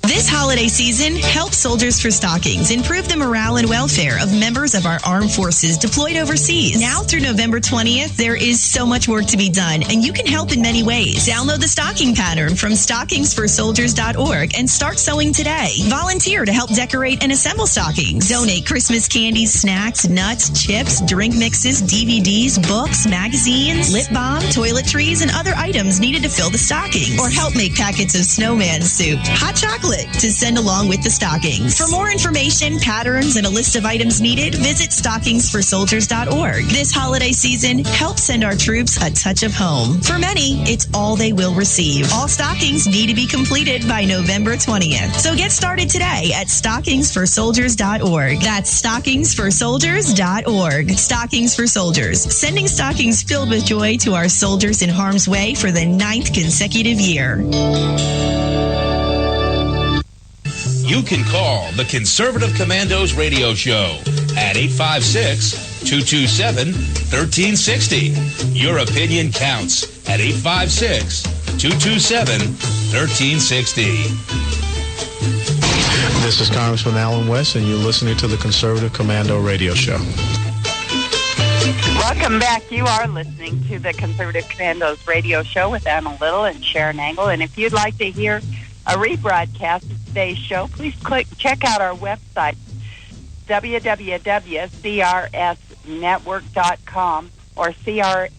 This holiday season, help Soldiers for Stockings improve the morale and welfare of members of our armed forces deployed overseas. Now through November 20th, there is so much work to be done, and you can help in many ways. Download the stocking pattern from stockingsforsoldiers.org and start sewing today. Volunteer to help decorate and assemble stockings. Donate Christmas candies, snacks, nuts, chips, drink mixes, DVDs, books, magazines, lip balm, toiletries, and other items needed to fill the stockings. Or help make packets of snowman soup, hot chocolate, to send along with the stockings. For more information, patterns, and a list of items needed, visit stockingsforsoldiers.org. This holiday season, help send our troops a touch of home. For many, it's all they will receive. All stockings need to be completed by November 20th. So get started today at stockingsforsoldiers.org. That's stockingsforsoldiers.org. Stockings for Soldiers, sending stockings filled with joy to our soldiers in harm's way for the 9th consecutive year. You can call the Conservative Commandos radio show at 856-227-1360. Your opinion counts at 856-227-1360. This is Congressman Alan West, and you're listening to the Conservative Commando radio show. Welcome back. You are listening to the Conservative Commandos radio show with Anna Little and Sharon Engel. And if you'd like to hear a rebroadcast of today's show, please check out our website, www.crsnetwork.com or crshow.com.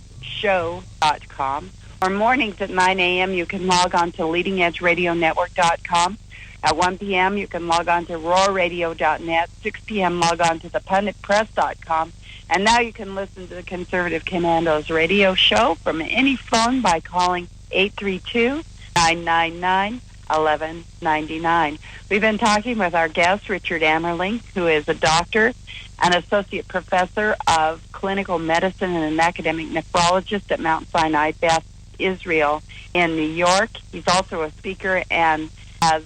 Or mornings at 9 a.m., you can log on to leadingedgeradionetwork.com. At 1 p.m., you can log on to roarradio.net. 6 p.m., log on to thepunditpress.com. And now you can listen to the Conservative Commando's radio show from any phone by calling 832-999-1199. We've been talking with our guest, Richard Ammerling, who is a doctor, an associate professor of clinical medicine and an academic nephrologist at Mount Sinai Beth Israel in New York. He's also a speaker and has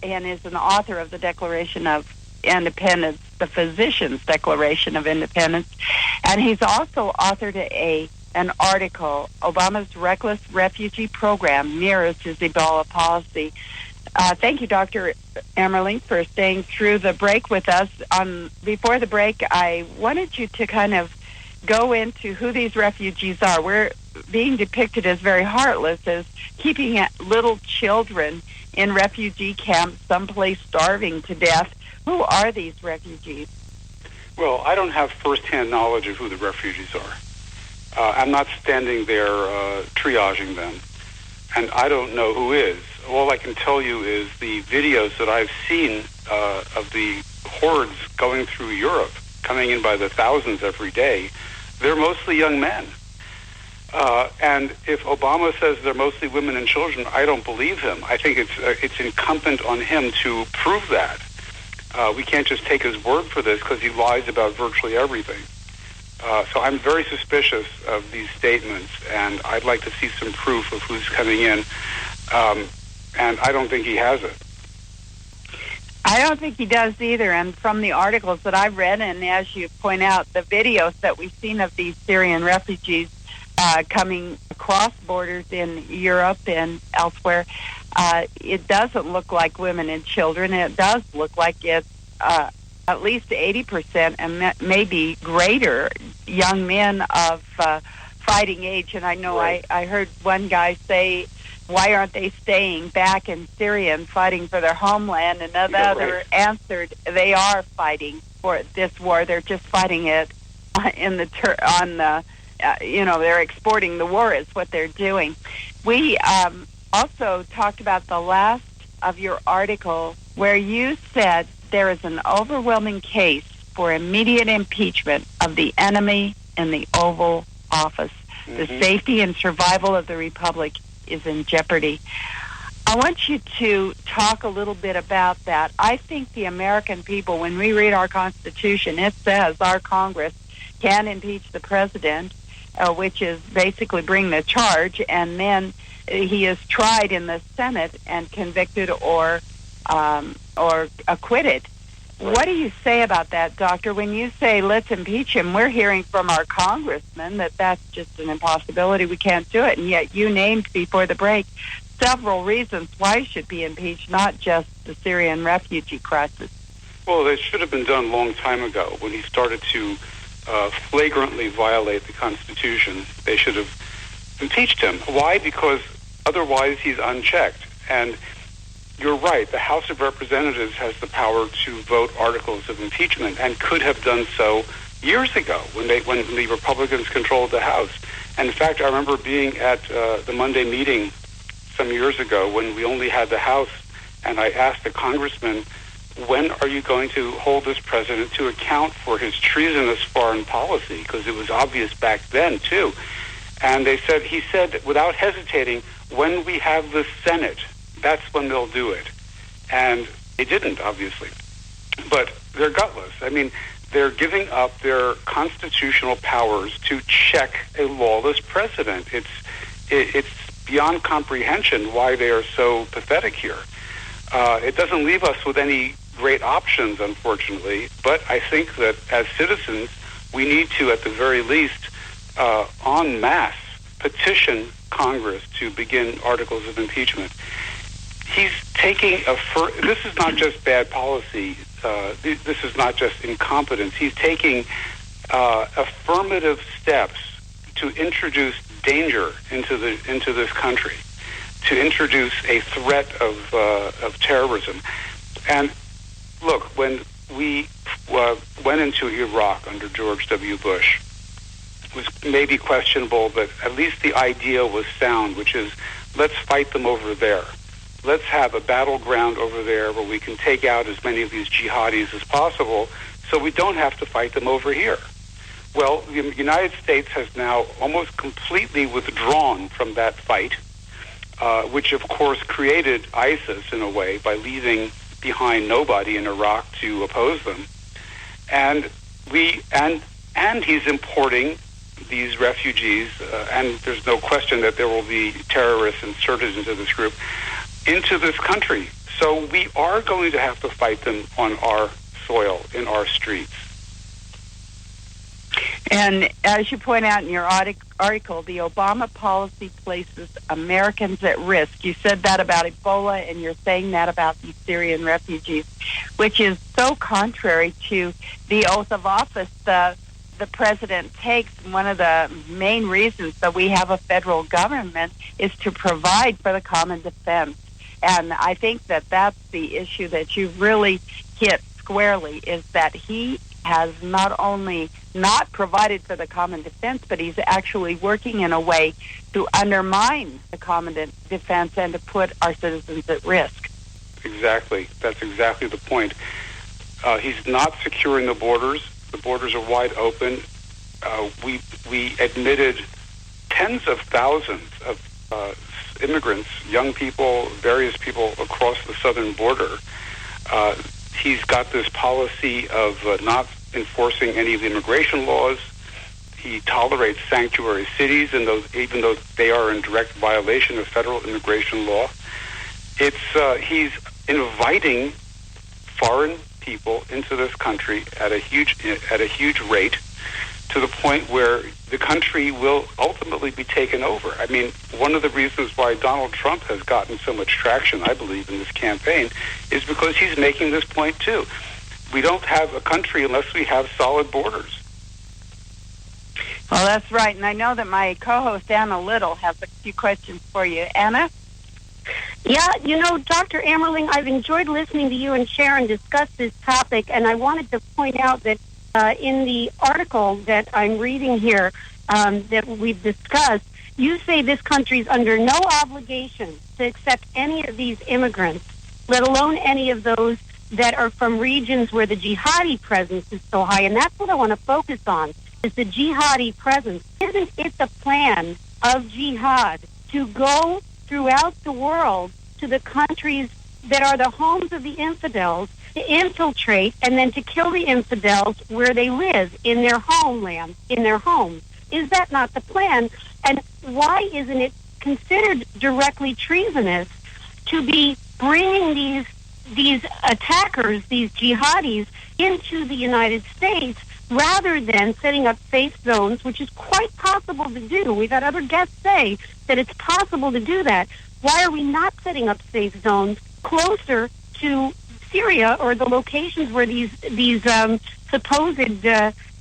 and is an author of the Declaration of Independence, the Physician's Declaration of Independence, and he's also authored an article, Obama's Reckless Refugee Program Mirrors His Ebola Policy. Thank you, Dr. Ammerling, for staying through the break with us. Before the break, I wanted you to kind of go into who these refugees are. We're being depicted as very heartless, as keeping little children in refugee camps, someplace starving to death. Who are these refugees? Well, I don't have firsthand knowledge of who the refugees are. I'm not standing there triaging them, and I don't know who is. All I can tell you is the videos that I've seen of the hordes going through Europe, coming in by the thousands every day. They're mostly young men. And if Obama says they're mostly women and children, I don't believe him. I think it's incumbent on him to prove that. We can't just take his word for this because he lies about virtually everything. So I'm very suspicious of these statements, and I'd like to see some proof of who's coming in. And I don't think he has it. I don't think he does either. And from the articles that I've read, and as you point out, the videos that we've seen of these Syrian refugees coming across borders in Europe and elsewhere, it doesn't look like women and children. It does look like it's at least 80% and maybe greater young men of fighting age. And I know I heard one guy say, why aren't they staying back in Syria and fighting for their homeland? And another answered, they are fighting for this war. They're just fighting it they're exporting the war is what they're doing. We also talked about the last of your article where you said there is an overwhelming case for immediate impeachment of the enemy in the Oval Office. Mm-hmm. The safety and survival of the Republic is in jeopardy. I want you to talk a little bit about that. I think the American people, when we read our Constitution, it says our Congress can impeach the president, which is basically bring the charge, and then he is tried in the Senate and convicted or acquitted. Right. What do you say about that, Doctor? When you say let's impeach him, we're hearing from our congressman that that's just an impossibility. We can't do it. And yet you named before the break several reasons why he should be impeached, not just the Syrian refugee crisis. Well, they should have been done a long time ago when he started to flagrantly violate the Constitution. They should have impeached him. Why? Because otherwise he's unchecked. And you're right, the House of Representatives has the power to vote articles of impeachment and could have done so years ago when the Republicans controlled the House. And in fact, I remember being at the Monday meeting some years ago when we only had the House, and I asked the congressman, when are you going to hold this president to account for his treasonous foreign policy? Because it was obvious back then, too. And he said, without hesitating, when we have the Senate, that's when they'll do it. And they didn't, obviously. But they're gutless. I mean, they're giving up their constitutional powers to check a lawless president. It's beyond comprehension why they are so pathetic here. It doesn't leave us with any great options, unfortunately, but I think that as citizens, we need to, at the very least, en masse, petition Congress to begin articles of impeachment. He's taking this is not just bad policy, this is not just incompetence. He's taking affirmative steps to introduce danger into this country, to introduce a threat of terrorism. And look, when we went into Iraq under George W. Bush, was maybe questionable, but at least the idea was sound, which is, let's fight them over there. Let's have a battleground over there where we can take out as many of these jihadis as possible so we don't have to fight them over here. Well, the United States has now almost completely withdrawn from that fight, which of course created ISIS in a way by leaving behind nobody in Iraq to oppose them. And he's importing these refugees, and there's no question that there will be terrorists inserted into this group, into this country. So we are going to have to fight them on our soil, in our streets. And as you point out in your article, the Obama policy places Americans at risk. You said that about Ebola, and you're saying that about these Syrian refugees, which is so contrary to the oath of office the president takes. One of the main reasons that we have a federal government is to provide for the common defense. And I think that that's the issue that you've really hit squarely, is that he has not only not provided for the common defense, but he's actually working in a way to undermine the common defense and to put our citizens at risk. Exactly. That's exactly the point. He's not securing the borders. The borders are wide open. We admitted tens of thousands of immigrants, young people, various people across the southern border. He's got this policy of not enforcing any of the immigration laws. He tolerates sanctuary cities, even though they are in direct violation of federal immigration law. He's inviting foreign people into this country at a huge rate, to the point where the country will ultimately be taken over. I mean, one of the reasons why Donald Trump has gotten so much traction, I believe, in this campaign is because he's making this point too. We don't have a country unless we have solid borders. Well, that's right. And I know that my co-host, Anna Little, has a few questions for you. Anna? Yeah, Dr. Ammerling, I've enjoyed listening to you and Sharon discuss this topic, and I wanted to point out that in the article that I'm reading here that we've discussed, you say this country's under no obligation to accept any of these immigrants, let alone any of those that are from regions where the jihadi presence is so high. And that's what I want to focus on, is the jihadi presence. Isn't it the plan of jihad to go throughout the world to the countries that are the homes of the infidels, to infiltrate and then to kill the infidels where they live, in their homeland, in their homes? Is that not the plan? And why isn't it considered directly treasonous to be bringing these attackers, these jihadis, into the United States rather than setting up safe zones, which is quite possible to do? We've had other guests say that it's possible to do that. Why are we not setting up safe zones closer to Syria or the locations where these supposed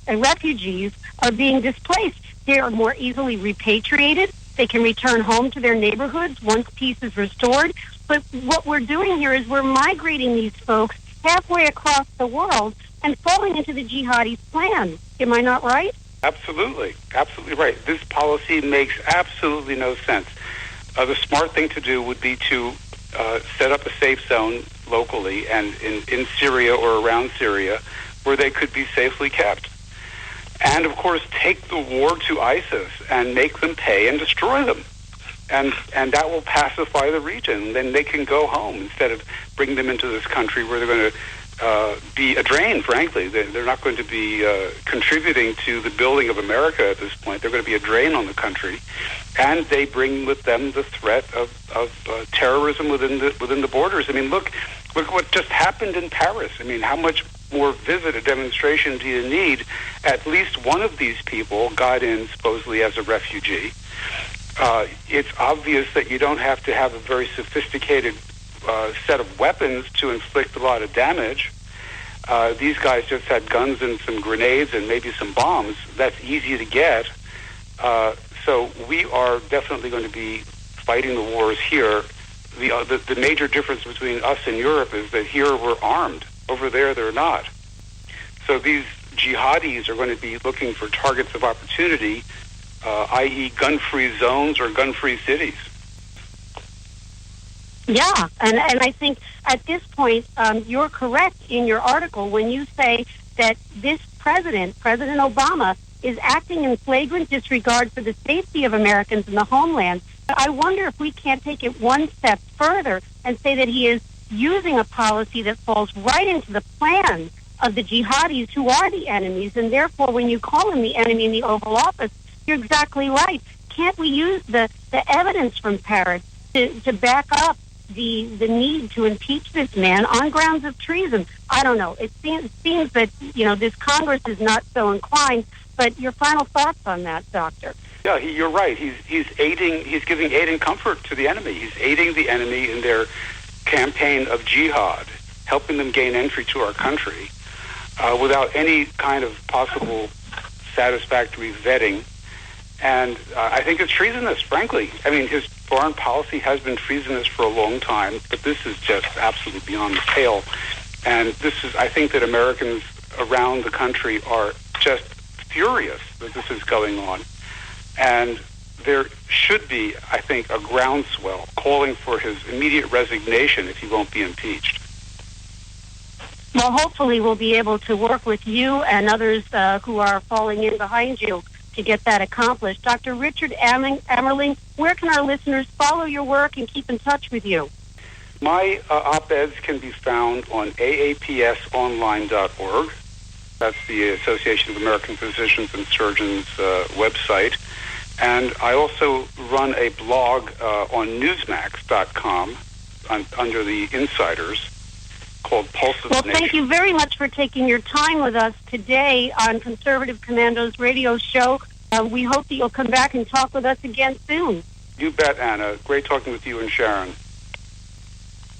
refugees are being displaced? They are more easily repatriated. They can return home to their neighborhoods once peace is restored. But what we're doing here is we're migrating these folks halfway across the world and falling into the jihadis' plan. Am I not right? Absolutely. Absolutely right. This policy makes absolutely no sense. The smart thing to do would be to set up a safe zone locally and in Syria or around Syria where they could be safely kept. And, of course, take the war to ISIS and make them pay and destroy them. And that will pacify the region. Then they can go home instead of bringing them into this country where they're going to be a drain, frankly. They're not going to be contributing to the building of America at this point. They're going to be a drain on the country. And they bring with them the threat of terrorism within the borders. I mean, look what just happened in Paris. I mean, how much more vivid a demonstration do you need? At least one of these people got in supposedly as a refugee. It's obvious that you don't have to have a very sophisticated set of weapons to inflict a lot of damage. These guys just had guns and some grenades and maybe some bombs. That's easy to get. So we are definitely going to be fighting the wars here. The major difference between us and Europe is that here we're armed. Over there, they're not. So these jihadis are going to be looking for targets of opportunity, i.e. gun-free zones or gun-free cities. Yeah, and I think at this point, you're correct in your article when you say that this President Obama, is acting in flagrant disregard for the safety of Americans in the homeland. I wonder if we can't take it one step further and say that he is using a policy that falls right into the plan of the jihadis who are the enemies, and therefore when you call him the enemy in the Oval Office, you're exactly right. Can't we use the evidence from Paris to back up the need to impeach this man on grounds of treason? I don't know. It seems that, this Congress is not so inclined, but your final thoughts on that, Doctor? Yeah, you're right. He's giving aid and comfort to the enemy. He's aiding the enemy in their campaign of jihad, helping them gain entry to our country without any kind of possible satisfactory vetting. And I think it's treasonous, frankly. I mean, his foreign policy has been treasonous for a long time, but this is just absolutely beyond the pale. And I think that Americans around the country are just furious that this is going on. And there should be, I think, a groundswell calling for his immediate resignation if he won't be impeached. Well, hopefully we'll be able to work with you and others who are falling in behind you to get that accomplished. Dr. Richard Ammerling, where can our listeners follow your work and keep in touch with you? My op-eds can be found on aapsonline.org. That's the Association of American Physicians and Surgeons website. And I also run a blog on Newsmax.com under the Insiders called Pulse of the Nation. Well, thank you very much for taking your time with us today on Conservative Commando's radio show. We hope that you'll come back and talk with us again soon. You bet, Anna. Great talking with you and Sharon.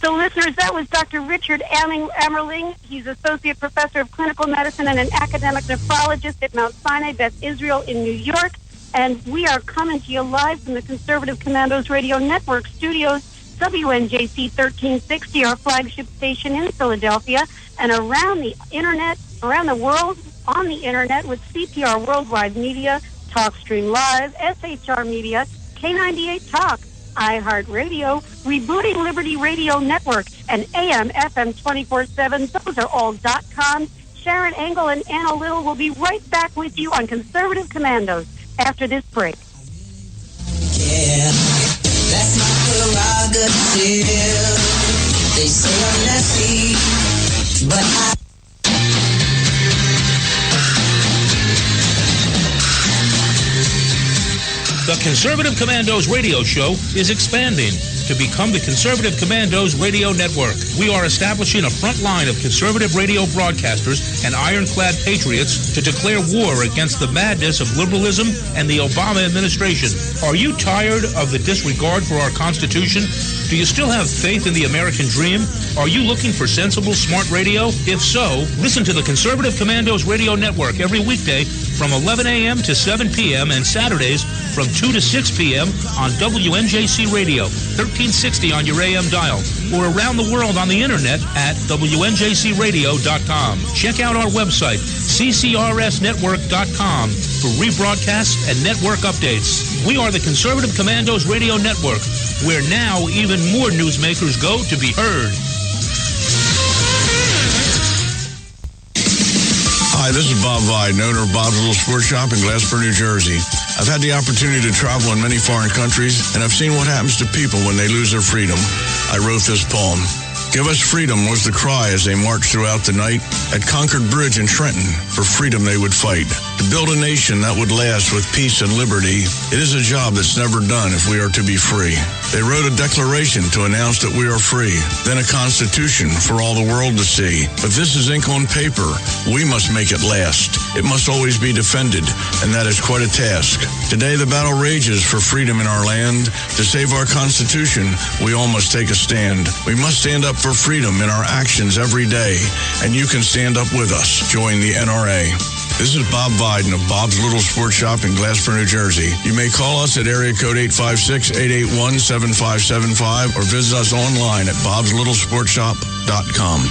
So, listeners, that was Dr. Richard Ammerling. He's Associate Professor of Clinical Medicine and an academic nephrologist at Mount Sinai, Beth Israel in New York. And we are coming to you live from the Conservative Commandos Radio Network studios, WNJC 1360, our flagship station in Philadelphia, and around the Internet, around the world, on the Internet with CPR Worldwide Media, TalkStream Live, SHR Media, K98 Talk, iHeartRadio, Rebooting Liberty Radio Network, and AM FM 24/7. Those are all .com. Sharon Engel and Anna Little will be right back with you on Conservative Commandos after this break. Yeah, that's my prerogative. They say I'm messy, but I... The Conservative Commandos radio show is expanding to become the Conservative Commandos Radio Network. We are establishing a front line of conservative radio broadcasters and ironclad patriots to declare war against the madness of liberalism and the Obama administration. Are you tired of the disregard for our Constitution? Do you still have faith in the American dream? Are you looking for sensible, smart radio? If so, listen to the Conservative Commandos Radio Network every weekday from 11 a.m. to 7 p.m. and Saturdays from 2 to 6 p.m. on WNJC Radio, 1360 on your AM dial, or around the world on the Internet at WNJCradio.com. Check out our website, CCRSnetwork.com, for rebroadcasts and network updates. We are the Conservative Commandos Radio Network, where now even more newsmakers go to be heard. Hi, this is Bob Vide, owner of Bob's Little Sports Shop in Glassboro, New Jersey. I've had the opportunity to travel in many foreign countries, and I've seen what happens to people when they lose their freedom. I wrote this poem. Give us freedom was the cry as they marched throughout the night. At Concord Bridge in Trenton, for freedom they would fight. To build a nation that would last with peace and liberty, it is a job that's never done if we are to be free. They wrote a declaration to announce that we are free, then a constitution for all the world to see. But this is ink on paper. We must make it last. It must always be defended, and that is quite a task. Today the battle rages for freedom in our land. To save our Constitution, we all must take a stand. We must stand up for freedom in our actions every day, and you can stand up with us. Join the NRA. This is Bob Biden of Bob's Little Sports Shop in Glassboro, New Jersey. You may call us at area code 856-881-7575 or visit us online at bobslittlesportshop.com.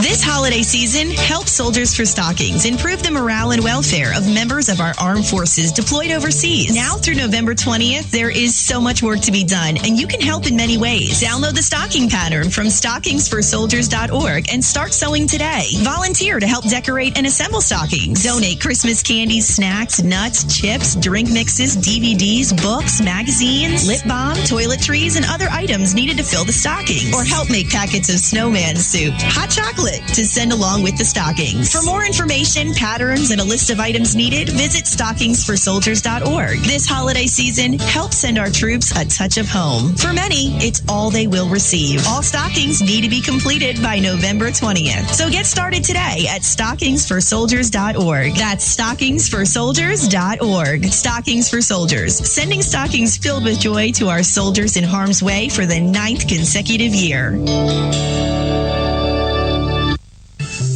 This holiday season, help Soldiers for Stockings improve the morale and welfare of members of our armed forces deployed overseas. Now through November 20th, there is so much work to be done, and you can help in many ways. Download the stocking pattern from stockingsforsoldiers.org and start sewing today. Volunteer to help decorate and assemble stockings. Donate Christmas candies, snacks, nuts, chips, drink mixes, DVDs, books, magazines, lip balm, toiletries, and other items needed to fill the stocking. Or help make packets of snowman soup, hot chocolate to send along with the stockings. For more information, patterns, and a list of items needed, visit stockingsforsoldiers.org. This holiday season, help send our troops a touch of home. For many, it's all they will receive. All stockings need to be completed by November 20th. So get started today at stockingsforsoldiers.org. That's stockingsforsoldiers.org. Stockings for Soldiers, sending stockings filled with joy to our soldiers in harm's way for the 9th consecutive year.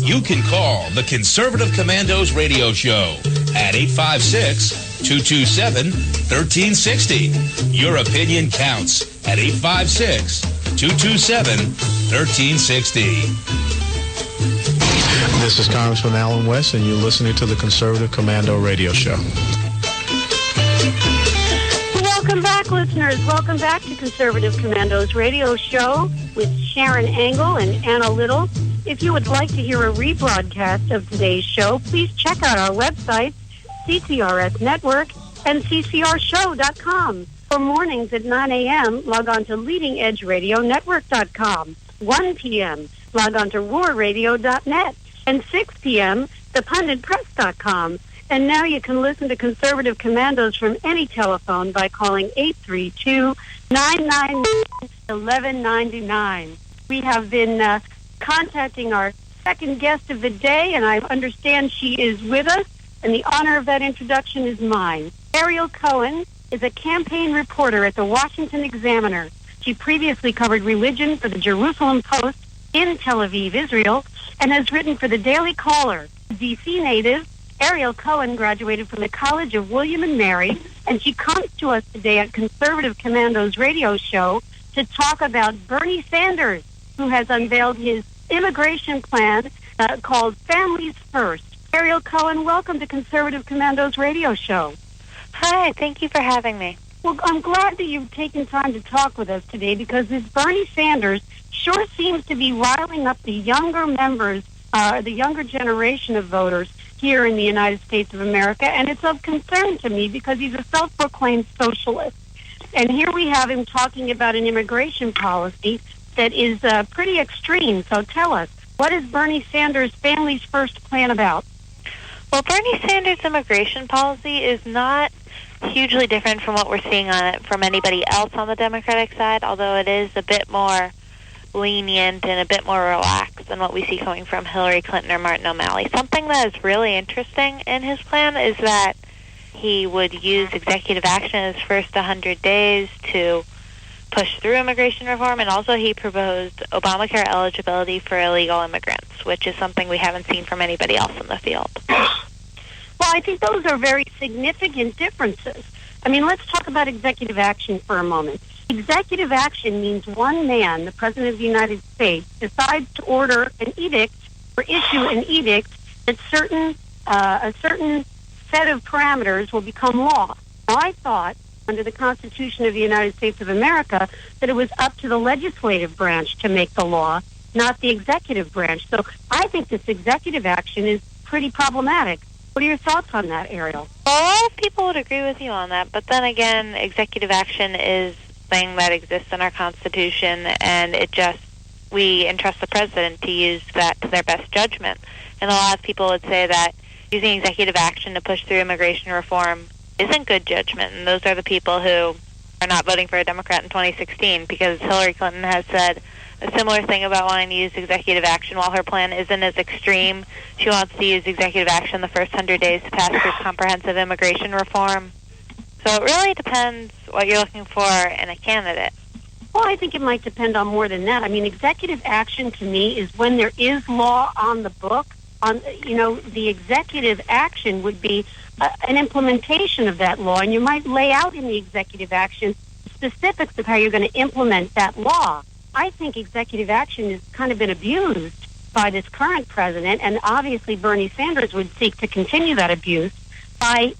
You can call the Conservative Commandos radio show at 856-227-1360. Your opinion counts at 856-227-1360. This is Congressman Alan West, and you're listening to the Conservative Commando radio show. Welcome back, listeners. Welcome back to Conservative Commandos radio show with Sharon Engel and Anna Little. If you would like to hear a rebroadcast of today's show, please check out our website, CCRS Network, and CCRShow.com. For mornings at 9 a.m., log on to LeadingEdgeRadioNetwork.com. 1 p.m., log on to RoarRadio.net. And 6 p.m., ThePunditPress.com. And now you can listen to Conservative Commandos from any telephone by calling 832-999-1199. We have been contacting our second guest of the day, and I understand she is with us, and the honor of that introduction is mine. Ariel Cohen is a campaign reporter at the Washington Examiner. She previously covered religion for the Jerusalem Post in Tel Aviv, Israel, and has written for the Daily Caller. D.C. native, Ariel Cohen graduated from the College of William and Mary, and she comes to us today at Conservative Commandos radio show to talk about Bernie Sanders, who has unveiled his immigration plan called Families First. Ariel Cohen, welcome to Conservative Commandos radio show. Hi, thank you for having me. Well, I'm glad that you've taken time to talk with us today, because this Bernie Sanders sure seems to be riling up the younger members, the younger generation of voters here in the United States of America, and it's of concern to me because he's a self-proclaimed socialist. And here we have him talking about an immigration policy that is pretty extreme. So tell us, what is Bernie Sanders' Families First plan about? Well, Bernie Sanders' immigration policy is not hugely different from what we're seeing on it from anybody else on the Democratic side, although it is a bit more lenient and a bit more relaxed than what we see coming from Hillary Clinton or Martin O'Malley. Something that is really interesting in his plan is that he would use executive action in his first 100 days to push through immigration reform, and also he proposed Obamacare eligibility for illegal immigrants, which is something we haven't seen from anybody else in the field. Well, I think those are very significant differences. I mean, let's talk about executive action for a moment. Executive action means one man, the President of the United States, decides to order an edict or issue an edict that a certain set of parameters will become law. Now, I thought, under the Constitution of the United States of America, that it was up to the legislative branch to make the law, not the executive branch. So I think this executive action is pretty problematic. What are your thoughts on that, Ariel? Well, a lot of people would agree with you on that, but then again, executive action is a thing that exists in our Constitution, and we entrust the President to use that to their best judgment. And a lot of people would say that using executive action to push through immigration reform isn't good judgment, and those are the people who are not voting for a Democrat in 2016, because Hillary Clinton has said a similar thing about wanting to use executive action. While her plan isn't as extreme, she wants to use executive action the first 100 days to pass through comprehensive immigration reform. So it really depends what you're looking for in a candidate. Well, I think it might depend on more than that. I mean, executive action to me is when there is law on the book. The executive action would be an implementation of that law, and you might lay out in the executive action specifics of how you're going to implement that law. I think executive action has kind of been abused by this current president, and obviously Bernie Sanders would seek to continue that abuse by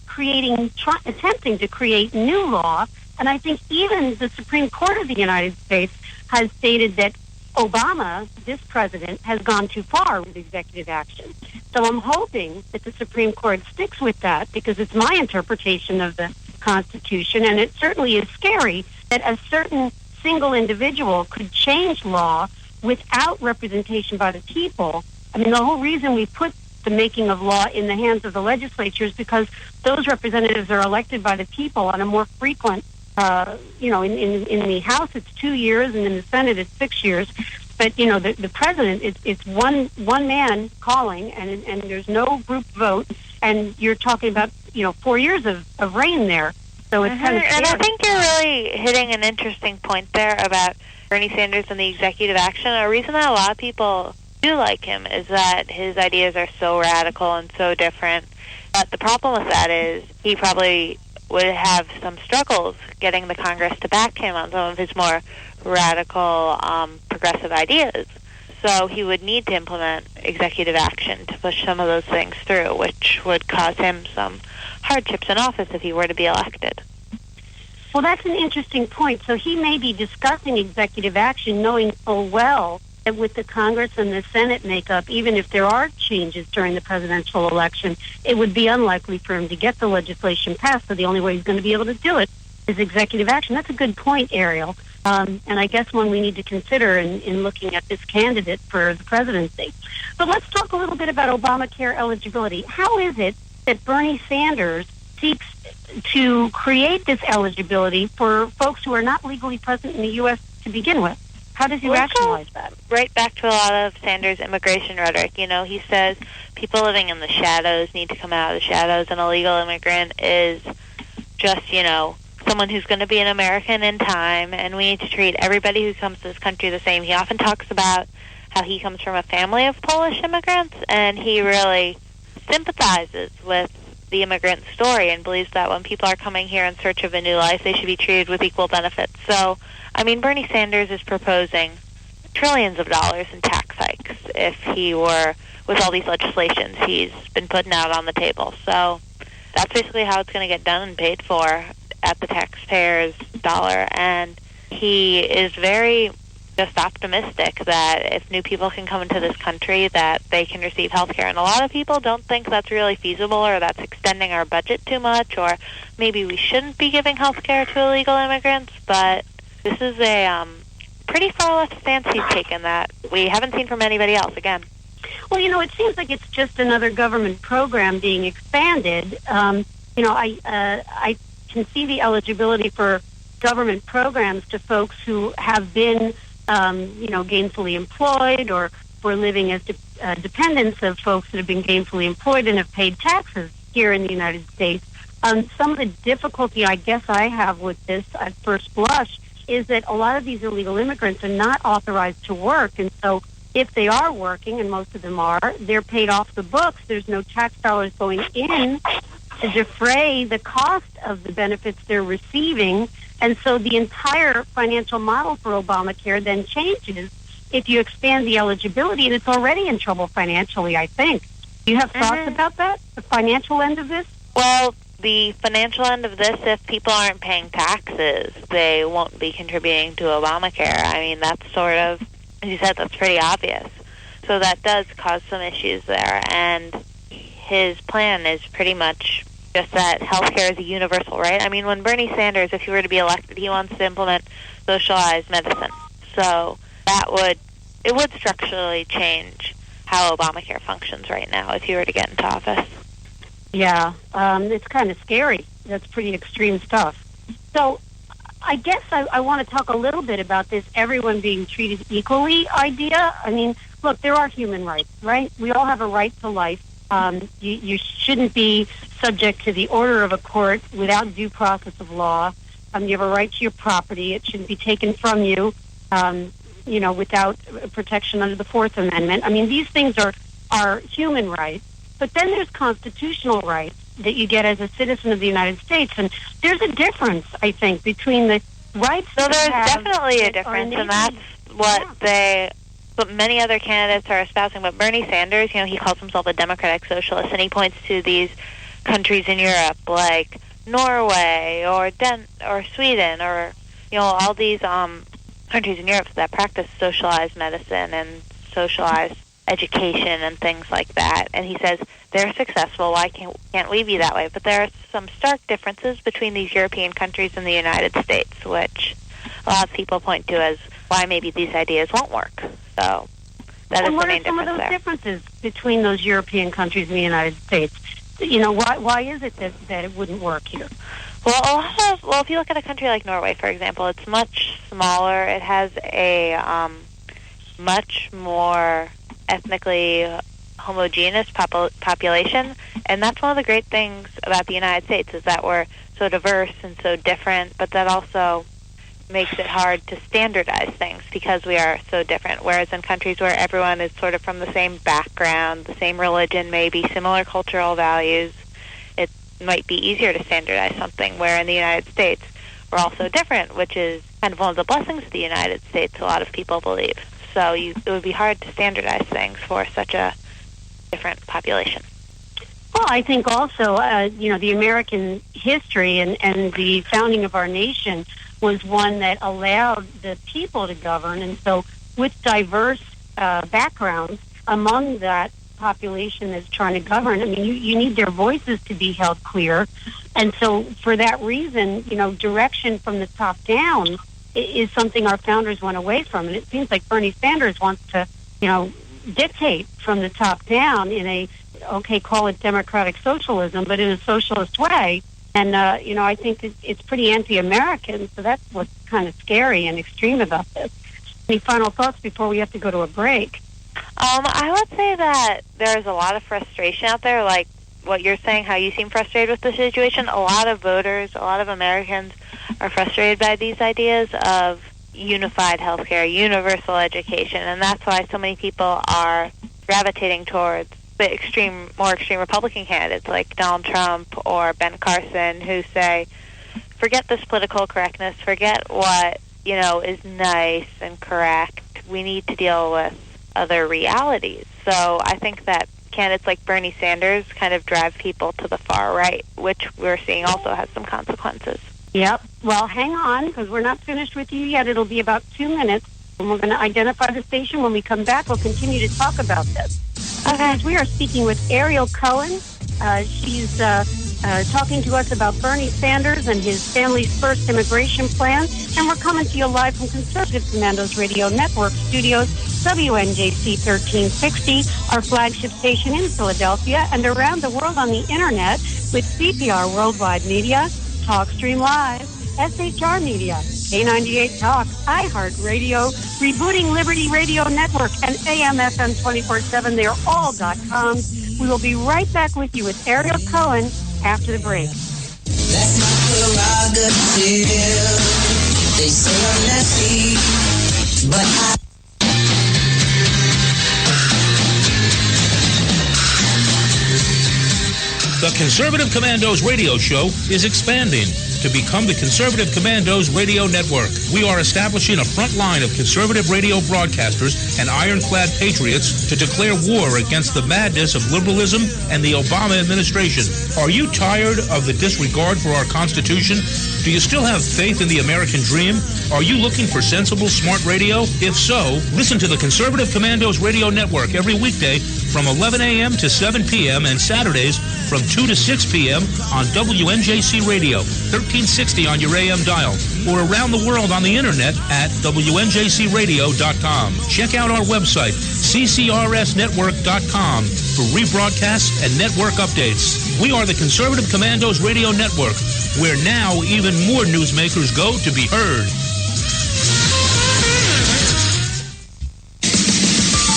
attempting to create new law. And I think even the Supreme Court of the United States has stated that Obama, this president, has gone too far with executive action. So I'm hoping that the Supreme Court sticks with that, because it's my interpretation of the Constitution, and it certainly is scary that a certain single individual could change law without representation by the people. I mean, the whole reason we put the making of law in the hands of the legislature is because those representatives are elected by the people on a more frequent, in the House it's 2 years, and in the Senate it's 6 years. But, the president, it's one man calling, and there's no group vote, and you're talking about, 4 years of reign there. So it's kind of scary. And I think you're really hitting an interesting point there about Bernie Sanders and the executive action. A reason that a lot of people do like him is that his ideas are so radical and so different. But the problem with that is he probably would have some struggles getting the Congress to back him on some of his more radical, progressive ideas. So he would need to implement executive action to push some of those things through, which would cause him some hardships in office if he were to be elected. Well, that's an interesting point. So he may be discussing executive action, knowing full well that with the Congress and the Senate makeup, even if there are changes during the presidential election, it would be unlikely for him to get the legislation passed. So the only way he's going to be able to do it is executive action. That's a good point, Ariel. And I guess one we need to consider in looking at this candidate for the presidency. But let's talk a little bit about Obamacare eligibility. How is it that Bernie Sanders seeks to create this eligibility for folks who are not legally present in the U.S. to begin with? How does he rationalize that? Right back to a lot of Sanders' immigration rhetoric. He says people living in the shadows need to come out of the shadows, and a legal immigrant is just, someone who's going to be an American in time, and we need to treat everybody who comes to this country the same. He often talks about how he comes from a family of Polish immigrants, and he really sympathizes with the immigrant story and believes that when people are coming here in search of a new life, they should be treated with equal benefits. So, Bernie Sanders is proposing trillions of dollars in tax hikes if he were with all these legislations he's been putting out on the table. So that's basically how it's going to get done and paid for at the taxpayer's dollar. And he is very just optimistic that if new people can come into this country, that they can receive health care. And a lot of people don't think that's really feasible, or that's extending our budget too much, or maybe we shouldn't be giving health care to illegal immigrants. But this is a pretty far left stance he's taken that we haven't seen from anybody else again. Well, it seems like it's just another government program being expanded. I can see the eligibility for government programs to folks who have been, gainfully employed, or were living as dependents of folks that have been gainfully employed and have paid taxes here in the United States. Some of the difficulty I guess I have with this at first blush is that a lot of these illegal immigrants are not authorized to work, and so if they are working, and most of them are, they're paid off the books. There's no tax dollars going in to defray the cost of the benefits they're receiving. And so the entire financial model for Obamacare then changes if you expand the eligibility, and it's already in trouble financially, I think. Do you have thoughts about that, the financial end of this? Well, the financial end of this, if people aren't paying taxes, they won't be contributing to Obamacare. That's sort of, as you said, that's pretty obvious. So that does cause some issues there. And his plan is pretty much just that healthcare is a universal right. When Bernie Sanders, if he were to be elected, he wants to implement socialized medicine. So it would structurally change how Obamacare functions right now if he were to get into office. Yeah, it's kind of scary. That's pretty extreme stuff. So I guess I want to talk a little bit about this everyone being treated equally idea. Look, there are human rights, right? We all have a right to life. You shouldn't be subject to the order of a court without due process of law. You have a right to your property. It shouldn't be taken from you, without protection under the Fourth Amendment. These things are human rights. But then there's constitutional rights that you get as a citizen of the United States. And there's a difference, I think, between the rights So there's definitely a difference, and that's what they what many other candidates are espousing. But Bernie Sanders, he calls himself a democratic socialist, and he points to these countries in Europe like Norway or Sweden or all these countries in Europe that practice socialized medicine and socialized education and things like that. And he says they're successful. Why can't we be that way? But there are some stark differences between these European countries and the United States, which a lot of people point to as why maybe these ideas won't work. So that is the main difference there. What are some of those differences between those European countries and the United States? Why is it that it wouldn't work here? Well, if you look at a country like Norway, for example, it's much smaller. It has a much more ethnically homogeneous population, and that's one of the great things about the United States is that we're so diverse and so different, but that also makes it hard to standardize things because we are so different, whereas in countries where everyone is sort of from the same background, the same religion, maybe similar cultural values, it might be easier to standardize something, where in the United States we're all so different, which is kind of one of the blessings of the United States, a lot of people believe. So it would be hard to standardize things for such a different population. Well, I think also, the American history and the founding of our nation was one that allowed the people to govern. And so with diverse backgrounds among that population that's trying to govern, I mean, you need their voices to be held clear. And so for that reason, direction from the top down is something our founders went away from. And it seems like Bernie Sanders wants to, dictate from the top down in call it democratic socialism, but in a socialist way. And, I think it's pretty anti-American, so that's what's kind of scary and extreme about this. Any final thoughts before we have to go to a break? I would say that there's a lot of frustration out there, like what you're saying, how you seem frustrated with the situation. A lot of voters, a lot of Americans are frustrated by these ideas of unified healthcare, universal education, and that's why so many people are gravitating towards the more extreme Republican candidates like Donald Trump or Ben Carson, who say, forget this political correctness, forget what, is nice and correct. We need to deal with other realities. So I think that candidates like Bernie Sanders kind of drive people to the far right, which we're seeing also has some consequences. Yep. Well, hang on, because we're not finished with you yet. It'll be about 2 minutes, and we're going to identify the station. When we come back, we'll continue to talk about this. Guys, we are speaking with Ariel Cohen. She's talking to us about Bernie Sanders and his family's first immigration plan. And we're coming to you live from Conservative Commando's Radio Network Studios, WNJC 1360, our flagship station in Philadelphia, and around the world on the Internet with CPR Worldwide Media, TalkStream Live, SHR Media, K98 Talk, iHeartRadio, Rebooting Liberty Radio Network, and AM/FM 24/7. They're all .coms. We will be right back with you with Ariel Cohen after the break. That's my prerogative. They say I'm nasty, but I... The Conservative Commandos radio show is expanding to become the Conservative Commandos Radio Network. We are establishing a front line of conservative radio broadcasters and ironclad patriots to declare war against the madness of liberalism and the Obama administration. Are you tired of the disregard for our Constitution? Do you still have faith in the American dream? Are you looking for sensible, smart radio? If so, listen to the Conservative Commandos Radio Network every weekday from 11 a.m. to 7 p.m. and Saturdays from 2 to 6 p.m. on WNJC Radio, 1360 on your AM dial, or around the world on the Internet at WNJCradio.com. Check out our website, ccrsnetwork.com, for rebroadcasts and network updates. We are the Conservative Commandos Radio Network, where now even more newsmakers go to be heard.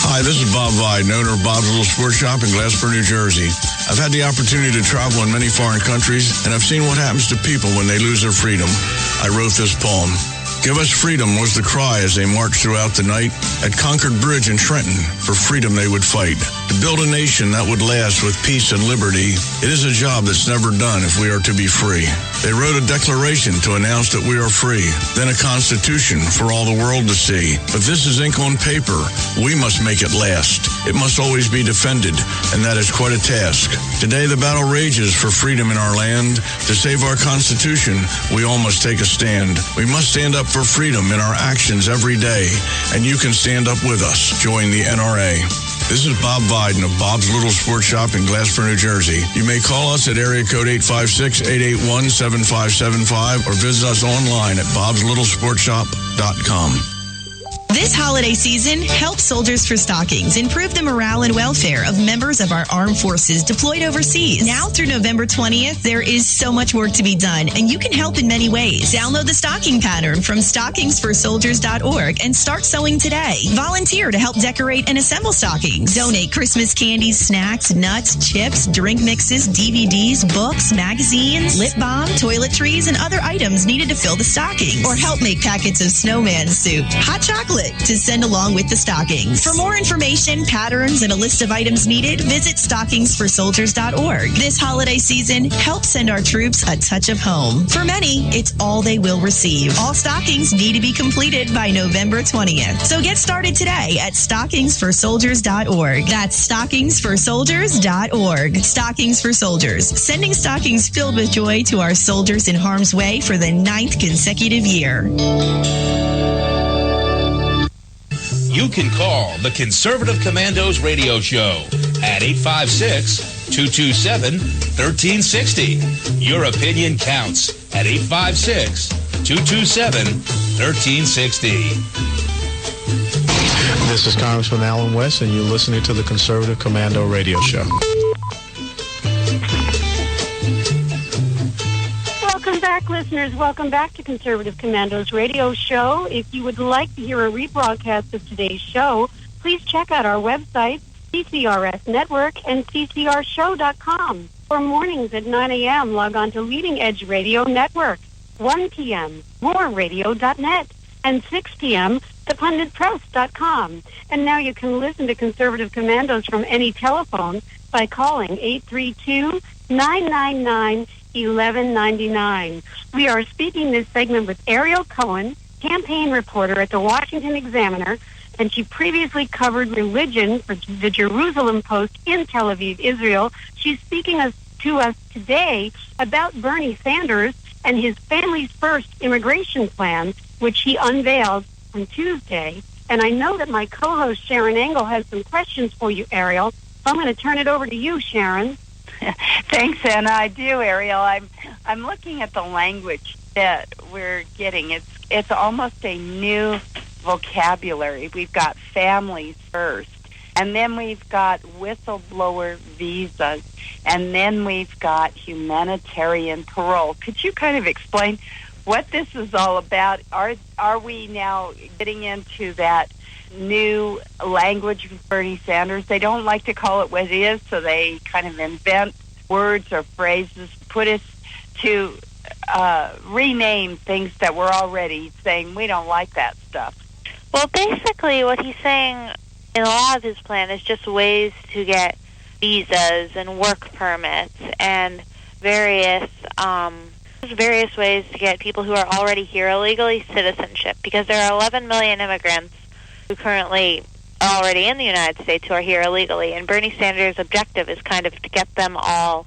Hi, this is Bob Vide, owner of Bob's Little Sports Shop in Glassboro, New Jersey. I've had the opportunity to travel in many foreign countries, and I've seen what happens to people when they lose their freedom. I wrote this poem. Give us freedom was the cry as they marched throughout the night. At Concord Bridge in Trenton, for freedom they would fight. To build a nation that would last with peace and liberty, it is a job that's never done if we are to be free. They wrote a declaration to announce that we are free, then a constitution for all the world to see. But this is ink on paper. We must make it last. It must always be defended, and that is quite a task. Today the battle rages for freedom in our land. To save our Constitution, we all must take a stand. We must stand up for freedom in our actions every day, and you can stand up with us. Join the NRA. This is Bob Biden of Bob's Little Sports Shop in Glasper, New Jersey. You may call us at area code 856-881-7575 or visit us online at bobslittle.sportshop.com. This holiday season, help Soldiers for Stockings improve the morale and welfare of members of our armed forces deployed overseas. Now through November 20th, there is so much work to be done, and you can help in many ways. Download the stocking pattern from stockingsforsoldiers.org and start sewing today. Volunteer to help decorate and assemble stockings. Donate Christmas candies, snacks, nuts, chips, drink mixes, DVDs, books, magazines, lip balm, toiletries, and other items needed to fill the stockings. Or help make packets of snowman soup, hot chocolate, to send along with the stockings. For more information, patterns, and a list of items needed, visit stockingsforsoldiers.org. This holiday season, help send our troops a touch of home. For many, it's all they will receive. All stockings need to be completed by November 20th. So get started today at stockingsforsoldiers.org. That's stockingsforsoldiers.org. Stockings for Soldiers, sending stockings filled with joy to our soldiers in harm's way for the 9th consecutive year. You can call the Conservative Commandos radio show at 856-227-1360. Your opinion counts at 856-227-1360. This is Congressman Alan West, and you're listening to the Conservative Commando radio show. Welcome back, listeners. Welcome back to Conservative Commandos radio show. If you would like to hear a rebroadcast of today's show, please check out our website, CCRS Network, and ccrshow.com. For mornings at 9 a.m., log on to Leading Edge Radio Network. 1 p.m., moreradio.net. And 6 p.m., thepunditpress.com. And now you can listen to Conservative Commandos from any telephone by calling 832-999-1199. 1199. We are speaking this segment with Ariel Cohen, campaign reporter at the Washington Examiner, and she previously covered religion for the Jerusalem Post in Tel Aviv, Israel. She's speaking to us today about Bernie Sanders and his Families First immigration plan, which he unveiled on Tuesday. And I know that my co-host Sharon Engel has some questions for you, Ariel. So I'm going to turn it over to you, Sharon. Thanks, Anna. I do, Ariel. I'm looking at the language that we're getting. It's almost a new vocabulary. We've got families first, and then we've got whistleblower visas, and then we've got humanitarian parole. Could you kind of explain what this is all about? Are we now getting into that new language with Bernie Sanders? They don't like to call it what it is, so they kind of invent words or phrases, put us to rename things that we're already saying we don't like that stuff. Well, basically what he's saying in a lot of his plan is just ways to get visas and work permits and various ways to get people who are already here illegally citizenship, because there are 11 million immigrants who currently are already in the United States who are here illegally, and Bernie Sanders' objective is kind of to get them all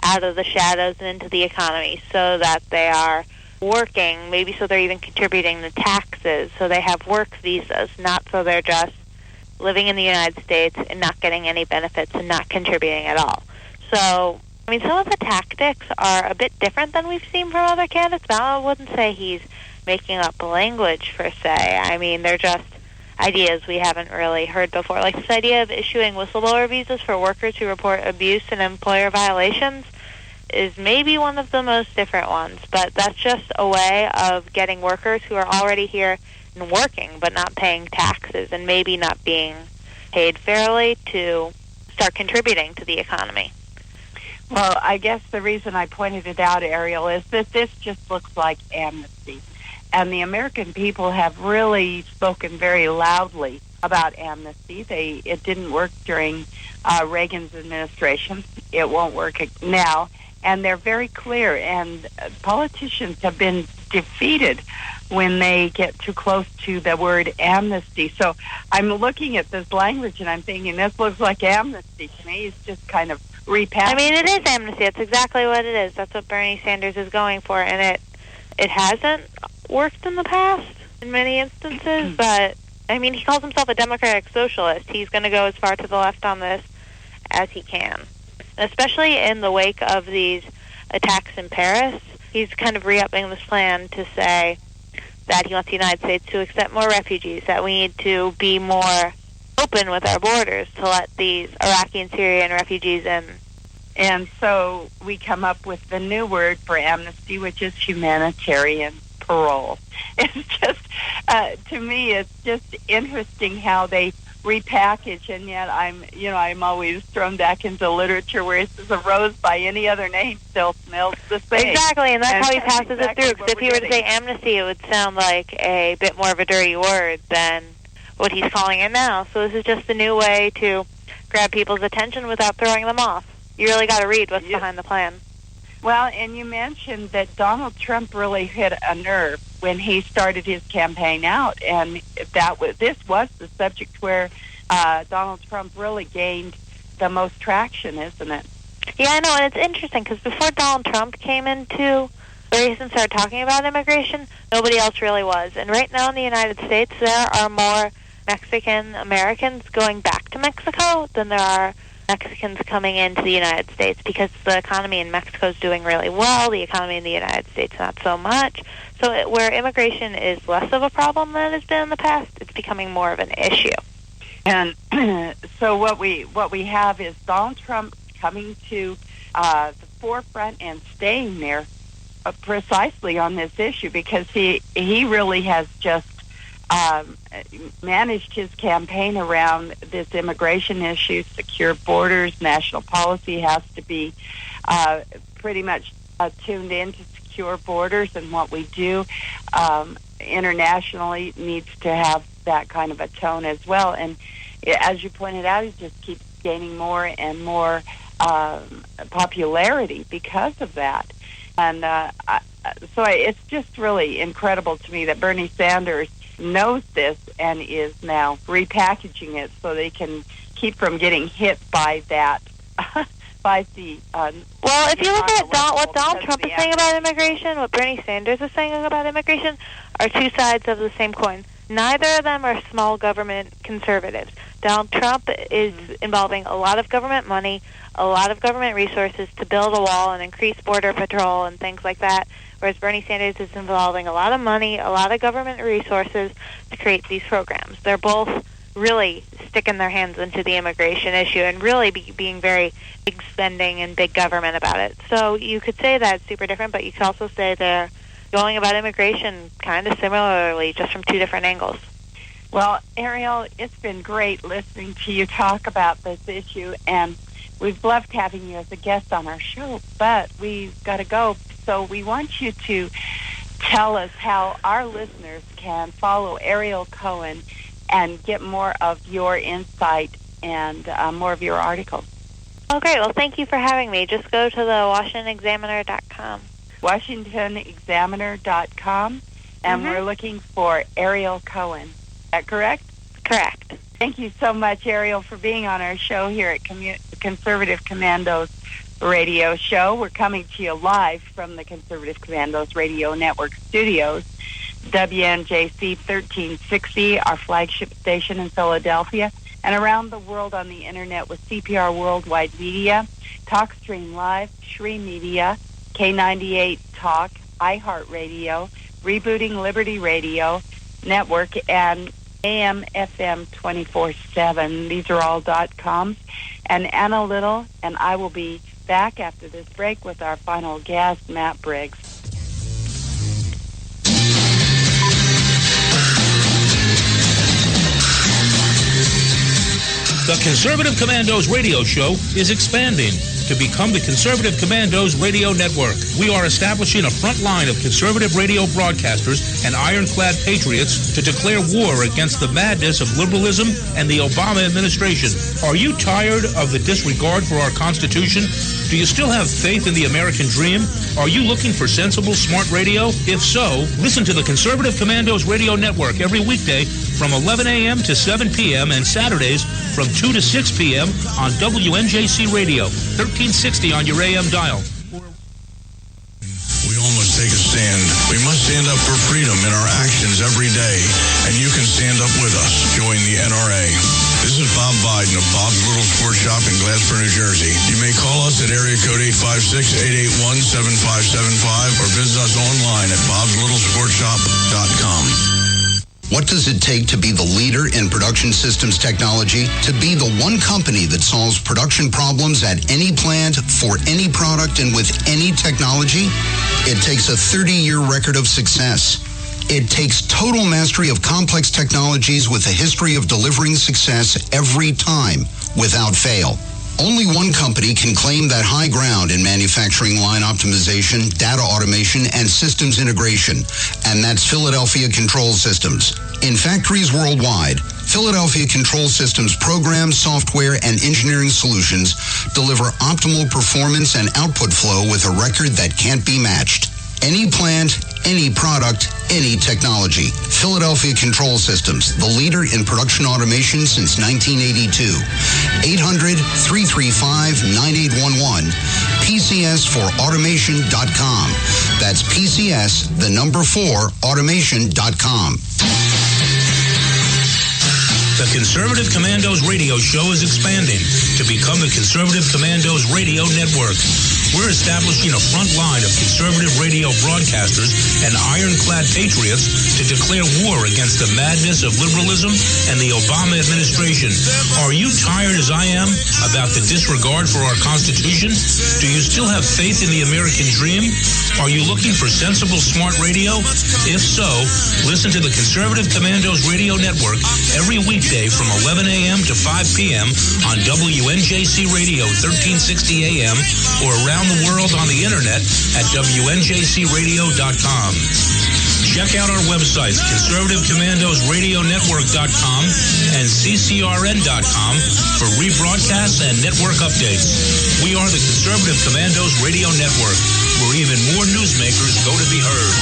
out of the shadows and into the economy so that they are working, maybe so they're even contributing to taxes, so they have work visas, not so they're just living in the United States and not getting any benefits and not contributing at all. So, I mean, some of the tactics are a bit different than we've seen from other candidates, but I wouldn't say he's making up language per se. I mean, they're just ideas we haven't really heard before. Like this idea of issuing whistleblower visas for workers who report abuse and employer violations is maybe one of the most different ones, but that's just a way of getting workers who are already here and working but not paying taxes and maybe not being paid fairly to start contributing to the economy. Well, I guess the reason I pointed it out, Ariel, is that this just looks like amnesty. And the American people have really spoken very loudly about amnesty. It didn't work during Reagan's administration. It won't work now. And they're very clear. And politicians have been defeated when they get too close to the word amnesty. So I'm looking at this language and I'm thinking, this looks like amnesty to me. It's just kind of repackaged. I mean, it is amnesty. That's exactly what it is. That's what Bernie Sanders is going for. And it hasn't worked in the past in many instances, but I mean, he calls himself a democratic socialist. He's going to go as far to the left on this as he can. And especially in the wake of these attacks in Paris, he's kind of re-upping this plan to say that he wants the United States to accept more refugees, that we need to be more open with our borders to let these Iraqi and Syrian refugees in. And so we come up with the new word for amnesty, which is humanitarian parole. It's just, to me, it's just interesting how they repackage, and yet I'm always thrown back into literature where it says a rose by any other name still smells the same. Exactly, and that's how he passes it through, because if he were to say amnesty, it would sound like a bit more of a dirty word than what he's calling it now. So this is just a new way to grab people's attention without throwing them off. You really got to read what's behind the plan. Well, and you mentioned that Donald Trump really hit a nerve when he started his campaign out, and this was the subject where Donald Trump really gained the most traction, isn't it? Yeah, I know, and it's interesting because before Donald Trump came into the race and started talking about immigration, nobody else really was. And right now in the United States, there are more Mexican Americans going back to Mexico than there are Mexicans coming into the United States, because the economy in Mexico is doing really well, the economy in the United States not so much. So where immigration is less of a problem than it's been in the past, it's becoming more of an issue. And so what we have is Donald Trump coming to the forefront and staying there precisely on this issue, because he really has just managed his campaign around this immigration issue. Secure borders, national policy has to be pretty much tuned into secure borders, and what we do internationally needs to have that kind of a tone as well. And as you pointed out, he just keeps gaining more and more popularity because of that. And so it's just really incredible to me that Bernie Sanders knows this and is now repackaging it so they can keep from getting hit by that. By the well, if you look at what Donald Trump is saying about immigration, what Bernie Sanders is saying about immigration, are two sides of the same coin. Neither of them are small government conservatives. Donald Trump is involving a lot of government money, a lot of government resources to build a wall and increase border patrol and things like that, whereas Bernie Sanders is involving a lot of money, a lot of government resources to create these programs. They're both really sticking their hands into the immigration issue and really being very big spending and big government about it. So you could say that's super different, but you could also say they're going about immigration kind of similarly, just from two different angles. Well, Ariel, it's been great listening to you talk about this issue, and we've loved having you as a guest on our show, but we've got to go. So we want you to tell us how our listeners can follow Ariel Cohen and get more of your insight and more of your articles. Oh, great. Well, thank you for having me. Just go to the WashingtonExaminer.com. WashingtonExaminer.com, and we're looking for Ariel Cohen. Is that correct? Correct. Thank you so much, Ariel, for being on our show here at Conservative Commandos Radio Show. We're coming to you live from the Conservative Commandos Radio Network studios. WNJC 1360, our flagship station in Philadelphia, and around the world on the internet with CPR Worldwide Media, TalkStream Live, Shri Media, K98 Talk, iHeartRadio, Rebooting Liberty Radio Network, and AM FM 24/7. These are all .coms. And Anna Little and I will be back after this break with our final guest, Matt Briggs. The Conservative Commandos radio show is expanding. to become the Conservative Commandos Radio Network. We are establishing a front line of conservative radio broadcasters and ironclad patriots to declare war against the madness of liberalism and the Obama administration. Are you tired of the disregard for our Constitution? Do you still have faith in the American dream? Are you looking for sensible, smart radio? If so, listen to the Conservative Commandos Radio Network every weekday from 11 a.m. to 7 p.m. and Saturdays from 2 to 6 p.m. on WNJC Radio, 1360 on your AM dial. We all must take a stand. We must stand up for freedom in our actions every day, and you can stand up with us. Join the NRA. This is Bob Biden of Bob's Little Sports Shop in Glasper, New Jersey. You may call us at area code 856-881-7575 or visit us online at bobslittle.sportshop.com. What does it take to be the leader in production systems technology? To be the one company that solves production problems at any plant, for any product, and with any technology? It takes a 30-year record of success. It takes total mastery of complex technologies with a history of delivering success every time, without fail. Only one company can claim that high ground in manufacturing line optimization, data automation, and systems integration, and that's Philadelphia Control Systems. In factories worldwide, Philadelphia Control Systems programs, software, and engineering solutions deliver optimal performance and output flow with a record that can't be matched. Any plant, any product, any technology. Philadelphia Control Systems, the leader in production automation since 1982. 800-335-9811. PCS4automation.com. That's PCS, the number 4, automation.com. The Conservative Commandos radio show is expanding to become the Conservative Commandos Radio Network. We're establishing a front line of conservative radio broadcasters and ironclad patriots to declare war against the madness of liberalism and the Obama administration. Are you tired, as I am, about the disregard for our Constitution? Do you still have faith in the American dream? Are you looking for sensible, smart radio? If so, listen to the Conservative Commandos Radio Network every weekday from 11 a.m. to 5 p.m. on WNJC Radio, 1360 a.m. or around the world on the internet at WNJCradio.com. Check out our websites, ConservativeCommandosRadioNetwork.com and CCRN.com for rebroadcasts and network updates. We are the Conservative Commandos Radio Network, where even more newsmakers go to be heard.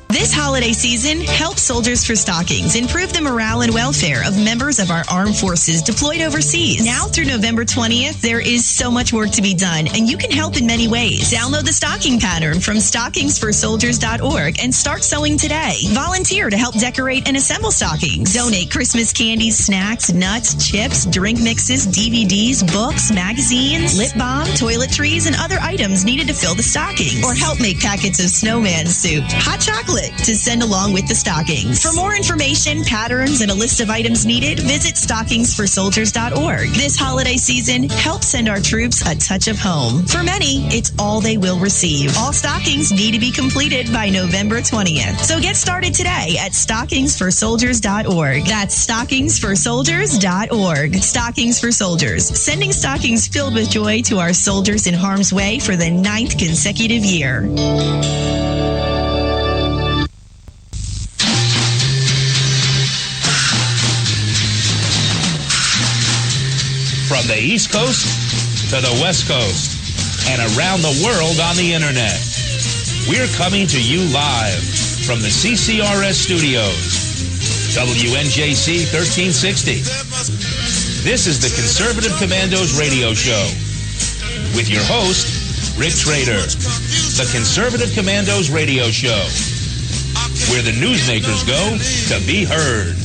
This holiday season, help Soldiers for Stockings improve the morale and welfare of members of our armed forces deployed overseas. Now through November 20th, there is so much work to be done, and you can help in many ways. Download the stocking pattern from stockingsforsoldiers.org and start sewing today. Volunteer to help decorate and assemble stockings. Donate Christmas candies, snacks, nuts, chips, drink mixes, DVDs, books, magazines, lip balm, toiletries, and other items needed to fill the stockings. Or help make packets of snowman soup, hot chocolate, to send along with the stockings. For more information, patterns, and a list of items needed, visit stockingsforsoldiers.org. This holiday season, help send our troops a touch of home. For many, it's all they will receive. All stockings need to be completed by November 20th. So get started today at stockingsforsoldiers.org. That's stockingsforsoldiers.org. Stockings for Soldiers, sending stockings filled with joy to our soldiers in harm's way for the 9th consecutive year. From the East Coast to the West Coast and around the world on the internet. We're coming to you live from the CCRS studios. WNJC 1360. This is the Conservative Commandos radio show with your host, Rick Trader. The Conservative Commandos radio show, where the newsmakers go to be heard.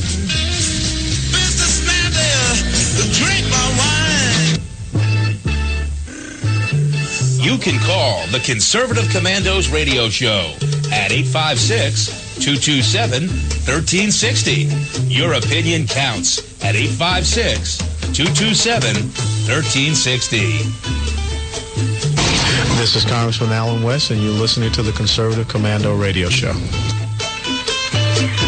You can call the Conservative Commandos radio show at 856-227-1360. Your opinion counts at 856-227-1360. This is Congressman Alan West, and you're listening to the Conservative Commando radio show.